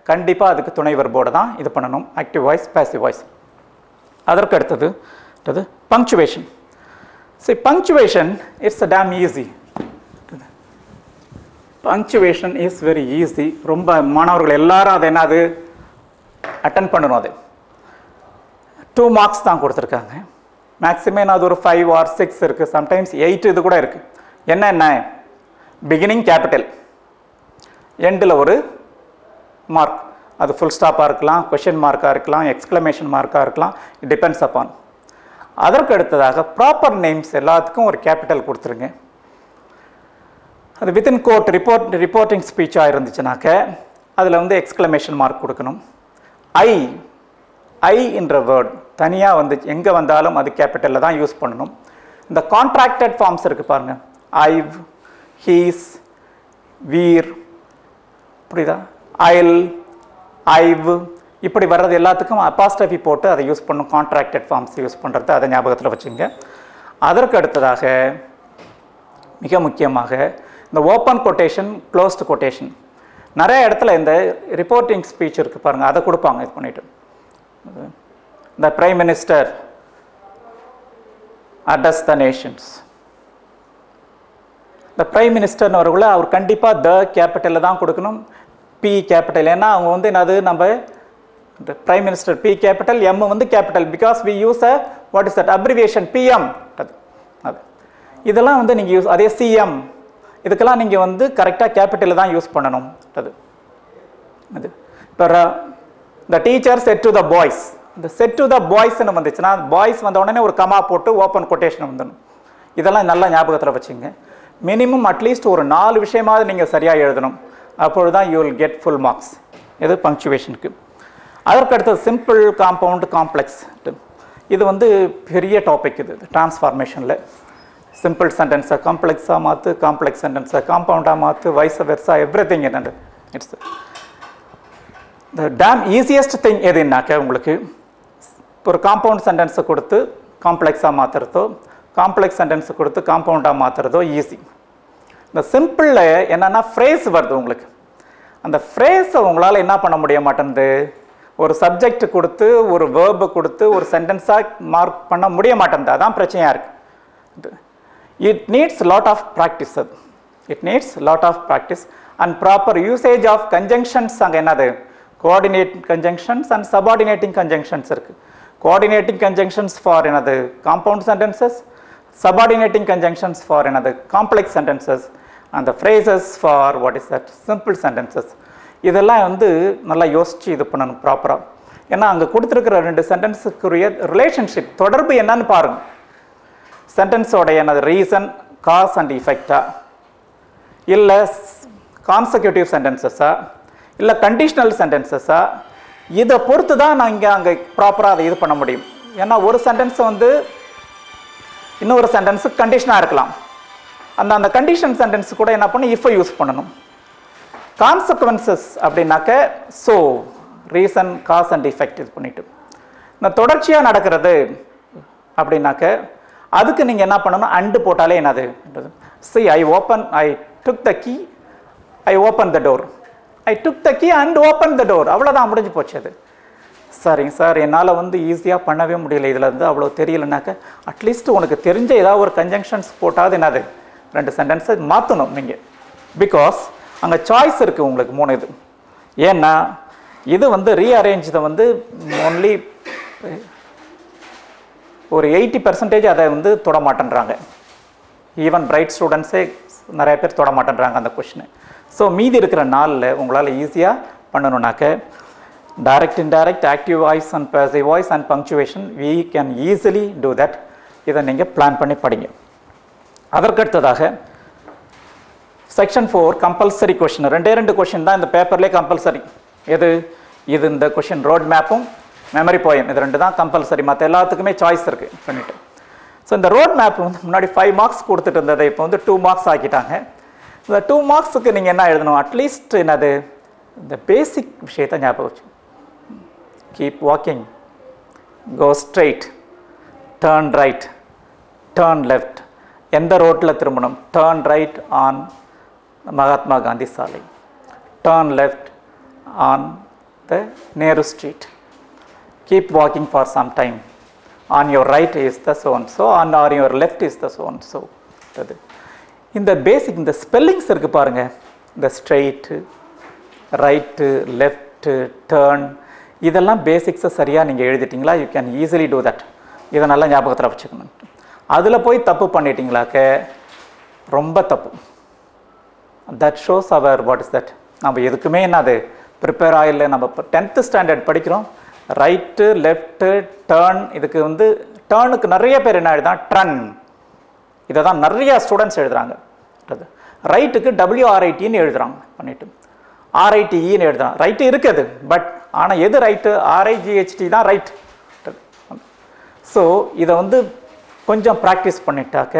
கண்டிப்பாக அதுக்கு துணை வெர்போட தான் இது பண்ணணும், ஆக்டிவ் வாய்ஸ் பேசிவ் வாய்ஸ். அதற்கு அடுத்தது பங்க்சுவேஷன். சரி, punctuation it's a damn easy. Punctuation is very easy. ரொம்ப மாணவர்கள் எல்லாரும் அதை என்னது அட்டன் பண்ணணும். அது 2 marks தான் கொடுத்துருக்காங்க. மேக்ஸிமம் அது ஒரு 5 or 6 இருக்குது, சம்டைம்ஸ் 8 இது கூட இருக்குது. என்ன பிகினிங் கேபிட்டல், எண்டில் ஒரு மார்க், அது ஃபுல் ஸ்டாப்பாக இருக்கலாம், கொஷின் மார்க்காக இருக்கலாம், எக்ஸ்க்ளமேஷன் மார்க்காக இருக்கலாம், இட் டிபெண்ட்ஸ் அப்பான். அதற்கு அடுத்ததாக ப்ராப்பர் நேம்ஸ் எல்லாத்துக்கும் ஒரு கேபிட்டல் கொடுத்துருங்க. அது வித்தின் கோட் ரிப்போர்ட்டிங் ஸ்பீச்சாக இருந்துச்சுனாக்க அதில் வந்து எக்ஸ்க்ளமேஷன் மார்க் கொடுக்கணும். ஐ என்ற வேர்ட் தனியாக வந்து எங்கே வந்தாலும் அது கேபிட்டலில் தான் யூஸ் பண்ணணும். இந்த கான்ட்ராக்டட் ஃபார்ம்ஸ் இருக்குது பாருங்கள், ஐவ், ஹீஸ், வீர், புரியுதா, ஐல், ஐவ், இப்படி வர்றது எல்லாத்துக்கும் அப்பாஸ்ட்ரஃபி போட்டு அதை யூஸ் பண்ணணும். கான்ட்ராக்டட் ஃபார்ம்ஸ் யூஸ் பண்ணுறது அதை ஞாபகத்தில் வச்சுங்க. அதற்கு அடுத்ததாக மிக முக்கியமாக இந்த ஓப்பன் கொட்டேஷன், க்ளோஸ்டு கொட்டேஷன். நிறைய இடத்துல இந்த ரிப்போர்ட்டிங் ஸ்பீச் இருக்குது பாருங்கள், அதை கொடுப்பாங்க. இது பண்ணிவிட்டு the prime minister address the nations. the prime minister வரக்குள்ள அவர் கண்டிப்பாக த கேபிட்டலில் தான் கொடுக்கணும், பி கேபிட்டல். ஏன்னா அவங்க வந்து என்னது, நம்ம the prime minister P capital, M வந்து capital, because we use a what is that abbreviation PM. அது இதெல்லாம் வந்து நீங்கள் யூஸ், அதே சிஎம், இதுக்கெல்லாம் நீங்கள் வந்து கரெக்டாக கேபிட்டலில் தான் யூஸ் பண்ணணும். அது இப்போ the teacher said to the boys, இந்த செட் டு த பாய்ஸ்ன்னு வந்துச்சுன்னா பாய்ஸ் வந்த உடனே ஒரு கமா போட்டு ஓப்பன் கொட்டேஷன் வந்துடணும். இதெல்லாம் நல்லா ஞாபகத்தில் வச்சுங்க. மினிமம் அட்லீஸ்ட் ஒரு 4 விஷயமாவது நீங்கள் சரியாக எழுதணும். அப்பொழுது தான் you will get full marks. இது பங்க்சுவேஷனுக்கு. அதற்கு அடுத்தது சிம்பிள், காம்பவுண்ட், காம்ப்ளெக்ஸ். இது வந்து பெரிய டாபிக். இது டிரான்ஸ்ஃபார்மேஷனில் சிம்பிள் சென்டென்ஸை காம்ப்ளெக்ஸாக மாற்று, காம்ப்ளெக்ஸ் சென்டென்ஸை காம்பவுண்டாக மாற்று, வைஸ் வெர்சா, எவ்ரி திங். என்னது இட்ஸ் த ஈஸியஸ்ட் திங் எதுனாக்க, உங்களுக்கு ஒரு காம்பவுண்ட் சென்டென்ஸை கொடுத்து காம்ப்ளெக்ஸாக மாற்றுறதோ, காம்ப்ளெக்ஸ் சென்டென்ஸை கொடுத்து காம்பவுண்டாக மாற்றுறதோ ஈஸி. இந்த சிம்பிளில் என்னென்னா ஃப்ரேஸ் வருது உங்களுக்கு. அந்த ஃப்ரேஸை உங்களால் என்ன பண்ண முடிய மாட்டேங்குது, ஒரு சப்ஜெக்ட் கொடுத்து ஒரு வேர்பை கொடுத்து ஒரு சென்டென்ஸாக மார்க் பண்ண முடிய மாட்டேங்குது. அதான் பிரச்சனையாக இருக்குது. It needs lot of practice. அது it needs lot of practice and proper usage of conjunctions. அங்கே என்னது, coordinating conjunctions and subordinating conjunctions இருக்குது. கோஆர்டினேட்டிங் கன்ஜங்ஷன்ஸ் ஃபார் என்னது compound sentences, subordinating conjunctions for another complex sentences, and the phrases for what is that simple sentences. இதெல்லாம் வந்து நல்லா யோசிச்சு இது பண்ணணும் ப்ராப்பராக. ஏன்னா அங்கே கொடுத்துருக்கிற 2 சென்டென்ஸுக்குரிய ரிலேஷன்ஷிப், தொடர்பு என்னன்னு பாருங்கள். சென்டென்ஸோட என்னது ரீசன், காஸ் அண்ட் இஃபெக்டா, இல்லை கான்செக்யூட்டிவ் சென்டென்சஸா, இல்லை கண்டிஷனல் சென்டென்சஸா, இதை பொறுத்து தான் நான் அங்கே ப்ராப்பராக அதை இது பண்ண முடியும். ஏன்னா ஒரு சென்டென்ஸை வந்து இன்னொரு சென்டென்ஸுக்கு கண்டிஷனாக இருக்கலாம். அந்த கண்டிஷன் சென்டென்ஸ் கூட என்ன பண்ணணும், இஃபை யூஸ் பண்ணணும். கான்செக்வன்சஸ் அப்படின்னாக்க so, reason, cause and effect இது பண்ணிட்டு. இந்த தொடர்ச்சியாக நடக்கிறது அப்படின்னாக்க அதுக்கு நீங்கள் என்ன பண்ணணும், அண்டு போட்டாலே என்னது, see I took the key, I open the door, I took the key and open the door, அவ்வளோதான், முடிஞ்சு போச்சு. அது சரிங்க சார், என்னால் வந்து ஈஸியாக பண்ணவே முடியல, இதில் இருந்து அவ்வளோ தெரியலனாக்க அட்லீஸ்ட் உனக்கு தெரிஞ்ச ஏதாவது ஒரு கன்ஜங்ஷன்ஸ் போட்டாவது என்னது 2 சென்டென்ஸை மாற்றணும் நீங்கள். பிகாஸ் அங்கே சாய்ஸ் இருக்குது உங்களுக்கு 3 இது. ஏன்னா இது வந்து ரீஅரேஞ்சதை வந்து ஒன்லி ஒரு 80% அதை வந்து தொட மாட்டேன்றாங்க. ஈவன் பிரைட் ஸ்டூடெண்ட்ஸே நிறைய பேர் தொட மாட்டேன்றாங்க அந்த கொஷினை. ஸோ மீதி இருக்கிற நாளில் உங்களால் ஈஸியாக பண்ணணுன்னாக்க direct, indirect, active voice and passive voice and punctuation, we can easily do that. இதை நீங்கள் பிளான் பண்ணி படிங்க. அதற்கடுத்ததாக செக்ஷன் 4 கம்பல்சரி கொஷின். 2 கொஷின் தான் இந்த பேப்பர்லேயே கம்பல்சரி. இது இந்த கொஷின் ரோட் மேப்பும் மெமரி போயம், இது 2 தான் கம்பல்சரி. மற்ற எல்லாத்துக்குமே சாய்ஸ் இருக்குது பண்ணிட்டு. ஸோ இந்த ரோட் மேப் வந்து முன்னாடி 5 மார்க்ஸ் கொடுத்துட்டு இருந்ததை இப்போ வந்து 2 மார்க்ஸ் ஆக்கிட்டாங்க. இந்த 2 மார்க்ஸுக்கு நீங்கள் என்ன எழுதணும், அட்லீஸ்ட் என்னது இந்த பேசிக் விஷயத்தை ஞாபகம் வச்சு. Keep walking, go straight, turn right, turn left. எந்த ரோட்டில் திரும்பணும், turn right on Mahatma Gandhi சாலை, turn left on the Nehru street. Keep walking for some time. On your right is the so and so, on your left is the so and so. இந்த பேசிக் இந்த spellings இருக்குது பாருங்கள், இந்த straight, right, left, turn, இதெல்லாம் பேசிக்ஸை சரியாக நீங்கள் எழுதிட்டிங்களா, you can easily do that. இதை நல்லா ஞாபகத்தில் வச்சுக்கணும். அதில் போய் தப்பு பண்ணிட்டீங்களாக்க ரொம்ப தப்பு. That shows our what is that. நம்ம எதுக்குமே என்னது ப்ரிப்பேர் ஆகலை. நம்ம இப்போ 10th ஸ்டாண்டர்ட் படிக்கிறோம். ரைட்டு, லெஃப்ட்டு, டேர்ன், இதுக்கு வந்து டேர்னுக்கு நிறைய பேர் என்ன எழுதுனா ட்ரன், இதை தான் நிறைய ஸ்டூடெண்ட்ஸ் எழுதுகிறாங்க. ரைட்டுக்கு WRITன்னு எழுதுகிறாங்க பண்ணிட்டு. ஆர்ஐடிஇன்னு எழுதுறான். ரைட்டு இருக்குது, பட் ஆனால் எது ரைட்டு? ஆர்ஐஜிஹெச்டி தான் ரைட். ஸோ இதை வந்து கொஞ்சம் ப்ராக்டிஸ் பண்ணிட்டாக்க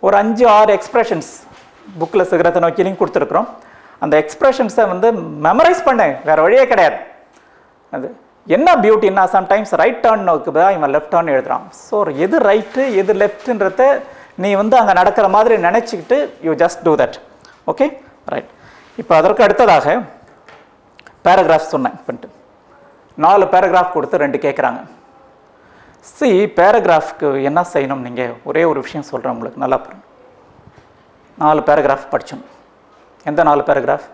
ஒரு 5-6 எக்ஸ்ப்ரெஷன்ஸ் புக்கில் சிகரத்தை நோக்கி லிங்க் கொடுத்துருக்குறோம். அந்த எக்ஸ்ப்ரெஷன்ஸை வந்து மெமரைஸ் பண்ண வேறு வழியே கிடையாது. அது என்ன பியூட்டின்னா சம்டைம்ஸ் ரைட் டேர்ன் நோக்குதா இவன் லெஃப்ட் டேர்ன் எழுதுறான். ஸோ எது ரைட்டு எது லெஃப்ட்டுன்றத நீ வந்து அங்கே நடக்கிற மாதிரி நினச்சிக்கிட்டு you just do that. Okay, right. இப்போ அதற்கு அடுத்ததாக பேராகிராஃப் சொன்னேன் பண்ணிட்டு 4 பேராகிராஃப் கொடுத்து 2 கேட்குறாங்க. பேராகிராஃப்க்கு என்ன செய்யணும்? நீங்கள் ஒரே ஒரு விஷயம் சொல்கிறேன் உங்களுக்கு, நல்லா பாருங்க. 4 பேராகிராஃப் படித்தோம். எந்த 4 பேராகிராஃப்?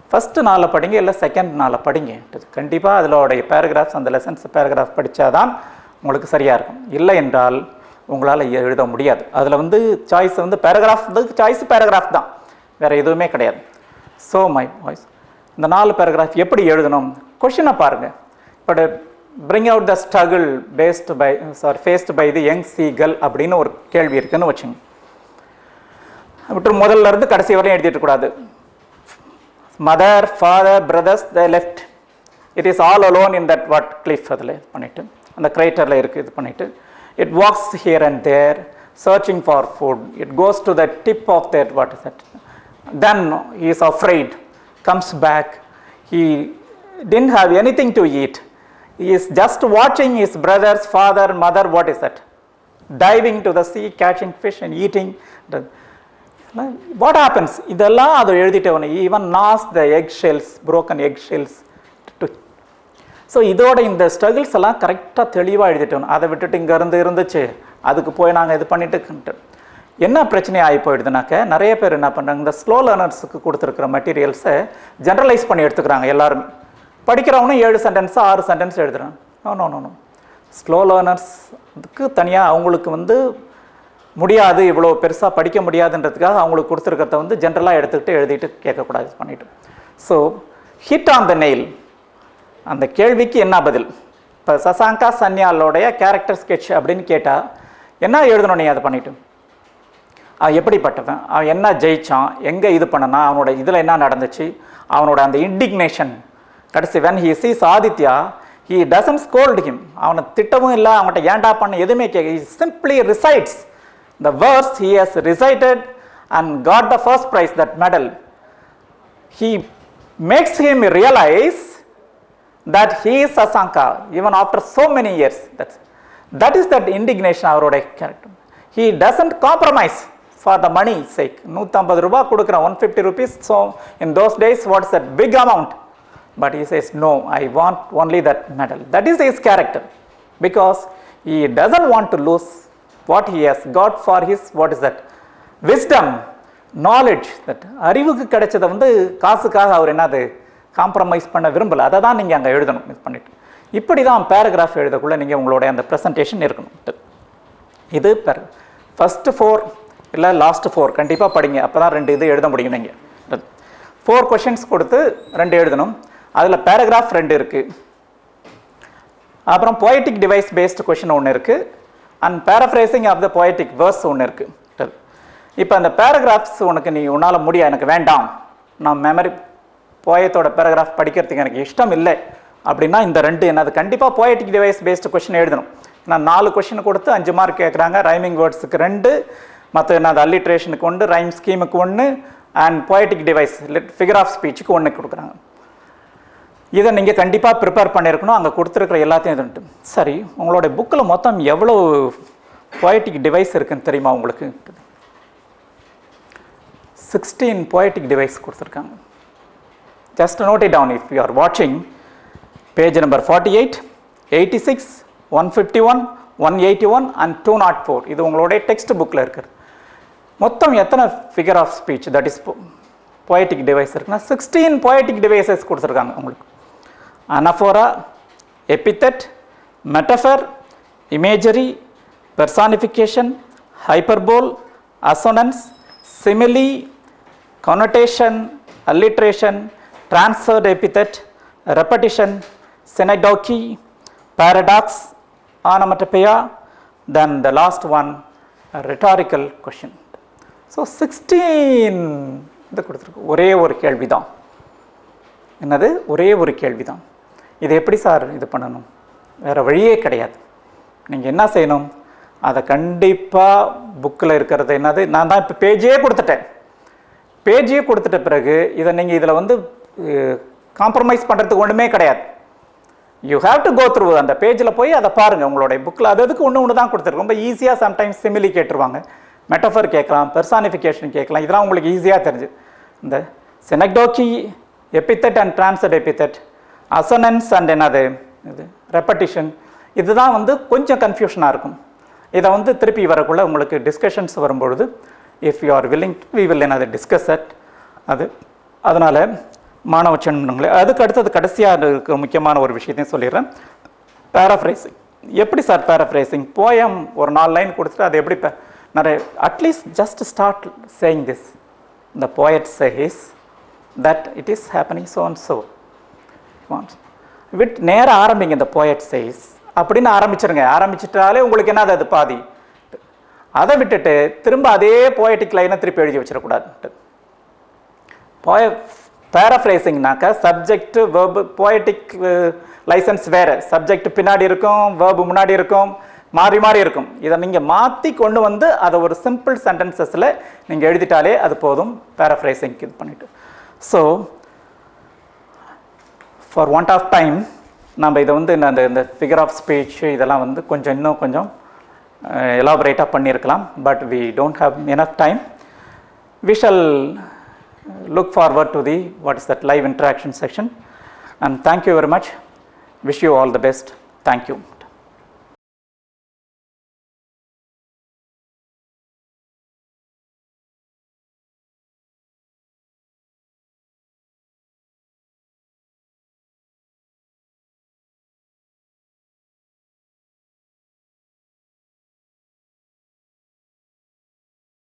ஃபஸ்ட்டு 4 படிங்க, இல்லை செகண்ட் 4 படிங்க. கண்டிப்பாக அதிலோடைய பேராகிராஃப்ஸ் அந்த லெசன்ஸ் பேராகிராஃப் படித்தாதான் உங்களுக்கு சரியாக இருக்கும். இல்லை என்றால் உங்களால் எழுத முடியாது. அதில் வந்து சாய்ஸ் வந்து பேராகிராஃப் சாய்ஸ் பேராகிராஃப் தான், வேறு எதுவுமே கிடையாது. ஸோ மை வாய்ஸ் இந்த 4 பேராகிராஃப் எப்படி எழுதணும்? கொஷினை பாருங்கள். But bring out the struggle faced by the young seagull அப்படின்னு ஒரு கேள்வி இருக்குன்னு வச்சுங்க. மற்றும் முதல்ல இருந்து கடைசி வரையும் எழுதிட்டு கூடாது. Mother, father, brothers they left. It is all alone in that what cliff அதில் பண்ணிட்டு அந்த கிரேட்டரில் இருக்குது இது பண்ணிட்டு it walks here and there searching for food. It goes to the tip of that what is that. Then he is afraid, comes back. He didn't have anything to eat. He is just watching his brothers, father, mother, what is that? Diving to the sea, catching fish and eating. What happens? இதெல்லாம் அதை எழுதிட்டவனே even gnaws the egg shells, broken egg shells. So இதோட இந்த struggles எல்லாம் கரெக்டாக தெளிவாக எழுதிட்டோம். அதை விட்டுட்டு இங்கே இருந்துச்சு அதுக்கு போய் நாங்கள் இது பண்ணிட்டு என்ன பிரச்சனை ஆகி போயிடுதுனாக்க நிறைய பேர் என்ன பண்ணுறாங்க, இந்த ஸ்லோ லேர்னர்ஸுக்கு கொடுத்துருக்குற மெட்டீரியல்ஸை ஜென்ரலைஸ் பண்ணி எடுத்துக்கிறாங்க. எல்லாருமே படிக்கிறவனும் 7 சென்டென்ஸு 6 சென்டென்ஸ் எழுதுறான். நோ ஸ்லோ லேர்னர்ஸ்க்கு தனியாக அவங்களுக்கு வந்து முடியாது, இவ்வளோ பெருசாக படிக்க முடியாதுன்றதுக்காக அவங்களுக்கு கொடுத்துருக்கிறத வந்து ஜென்ரலாக எடுத்துக்கிட்டு எழுதிட்டு கேட்கக்கூடாது பண்ணிட்டு. So hit on the nail. அந்த கேள்விக்கு என்ன பதில்? இப்போ சசாங்கா சன்யாலோடைய கேரக்டர் ஸ்கெட்ச் அப்படின்னு கேட்டால் என்ன எழுதணும்? நீ அதை பண்ணிவிட்டு அவன் எப்படிப்பட்டவன், அவன் என்ன ஜெயிச்சான், எங்கே இது பண்ணனா, அவனோட இதில் என்ன நடந்துச்சு, அவனோட அந்த இண்டிக்னேஷன். கடைசி when he sees Aditya he doesn't scold him. அவனை திட்டவும் இல்லை, அவன்கிட்ட ஏண்டா பண்ண எதுவுமே கேட்க. he simply recites the verse he has recited and got the first prize, that medal. He makes him realize that he is Sasanka even after so many years. That is that indignation அவரோட character. He doesn't compromise for the money sake. 150 ரூபாய் கொடுக்குறான், 150 rupees. So in those days what is that big amount? But he says no, I want only that medal. That is his character, because he doesn't want to lose what he has got for his what is that wisdom, knowledge. that அறிவுக்கு கிடைச்சதை வந்து காசுக்காக அவர் என்னது compromise பண்ண விரும்பலை. அதை தான் நீங்கள் அங்கே எழுதணும். இது பண்ணிட்டு இப்படி தான் பேராகிராஃப் எழுதக்குள்ளே நீங்கள் உங்களோட அந்த ப்ரெசன்டேஷன் இருக்கணும். இது ஃபஸ்ட்டு 4 இல்லை லாஸ்ட்டு 4 கண்டிப்பாக படிங்க. அப்போ தான் 2 இது எழுத முடியும். நீங்கள் 4 கொஷின்ஸ் கொடுத்து 2 எழுதணும். அதில் பேராகிராஃப் 2 இருக்குது. அப்புறம் poetic device based கொஷின் ஒன்று இருக்குது. And paraphrasing of the poetic verse ஒன்று இருக்குது. இப்போ அந்த பேராகிராஃப்ஸ் உனக்கு நீ உன்னால் முடியாது, எனக்கு வேண்டாம், நான் மெமரி போயத்தோட பேராகிராஃப் படிக்கிறதுக்கு எனக்கு இஷ்டம் இல்லை அப்படின்னா இந்த 2 என்னது கண்டிப்பாக poetic device based கொஷின் எழுதணும். நான் 4 கொஷின் கொடுத்து 5 மார்க் கேட்குறாங்க. ரைமிங் வேர்ட்ஸுக்கு 2, மற்ற என்னது அல்லிட்ரேஷனுக்கு 1, ரைம் ஸ்கீமுக்கு 1 and poetic device figure of ஸ்பீச்சுக்கு 1 கொடுக்குறாங்க. இதை நீங்கள் கண்டிப்பாக ப்ரிப்பேர் பண்ணியிருக்கணும். அங்கே கொடுத்துருக்குற எல்லாத்தையும் இதுன்ட்டு. சரி, உங்களோட புக்கில் மொத்தம் எவ்வளோ poetic device இருக்குன்னு தெரியுமா உங்களுக்கு? 16 poetic device கொடுத்துருக்காங்க. Just note it down if you are watching. Page number 48, 86, 151, 181 and 204. இது உங்களுடைய டெக்ஸ்ட் புக்கில் இருக்குது. மொத்தம் எத்தனை figure of speech that is poetic device இருக்குன்னா 16 poetic devices கொடுத்துருக்காங்க உங்களுக்கு. Anaphora, epithet, metaphor, imagery, personification, hyperbole, assonance, simile, connotation, alliteration, transferred epithet, repetition, synecdoche, paradox, onomatopoeia, then the last one, a rhetorical question. So 16 இது கொடுத்துருக்கு. ஒரே ஒரு கேள்வி தான். என்னது ஒரே ஒரு கேள்வி தான். இது எப்படி சார் இது பண்ணணும்? வேறு வழியே கிடையாது. நீங்கள் என்ன செய்யணும், அதை கண்டிப்பாக புக்கில் இருக்கிறது என்னது, நான் தான் இப்போ பேஜே கொடுத்துட்ட பிறகு இதை நீங்கள் இதில் வந்து காம்ப்ரமைஸ் பண்ணுறதுக்கு ஒன்றுமே கிடையாது. You have to go through. அந்த பேஜில் போய் அதை பாருங்கள். உங்களுடைய புக்கில் அதுக்கு ஒன்று தான் கொடுத்துருக்கு. ரொம்ப ஈஸியாக சம்டைம்ஸ் சிமிலி கேட்டுருவாங்க, மெட்டஃபர் கேட்கலாம், பெர்சானிஃபிகேஷன் கேட்கலாம். இதெல்லாம் உங்களுக்கு ஈஸியாக தெரிஞ்சு. இந்த synecdoche epithet and transferred epithet, assonance and என்னது இது ரெப்படிஷன், இதுதான் வந்து கொஞ்சம் கன்ஃபியூஷனாக இருக்கும். இதை வந்து திருப்பி வரக்குள்ள உங்களுக்கு டிஸ்கஷன்ஸ் வரும்பொழுது if you are willing we will என்னது டிஸ்கஸ் அட் அது. அதனால் மாணவ சொன்னங்களே, அதுக்கு அடுத்தது கடைசியாக இருக்க முக்கியமான ஒரு விஷயத்தையும் சொல்லிடுறேன். பேராஃப்ரைசிங். எப்படி சார் பேராஃப்ரைசிங்? போயம் ஒரு 4 லைன் கொடுத்துட்டு அது எப்படி நிறைய at least just start saying this. The poet says that it is happening so and so. நேராக ஆரம்பிங்க. இந்த போயட் சேஸ் அப்படின்னு ஆரம்பிச்சிருங்க. ஆரம்பிச்சிட்டாலே உங்களுக்கு என்னது அது பாதி. அதை விட்டுட்டு திரும்ப அதே போயட்டிக் லைனை திருப்பி எழுதி வச்சிடக்கூடாது. பேராஃப்ரேசிங்னாக்கா சப்ஜெக்ட் வேர்பு, போயட்டிக் லைசன்ஸ் வேறு, சப்ஜெக்ட் பின்னாடி இருக்கும், வேர்பு முன்னாடி இருக்கும், மாறி மாறி இருக்கும். இதை நீங்கள் மாற்றி கொண்டு வந்து அதை ஒரு சிம்பிள் சென்டென்சஸில் நீங்கள் எழுதிட்டாலே அது போதும். பேராஃப்ரேசிங் இது பண்ணிவிட்டு. So for want of time நம்ம இதை வந்து இந்த ஃபிகர் ஆஃப் ஸ்பீச் இதெல்லாம் வந்து இன்னும் கொஞ்சம் எலாபரேட்டாக பண்ணியிருக்கலாம். But we don't have enough time. We shall look forward to the live interaction section, and thank you very much. Wish you all the best. Thank you.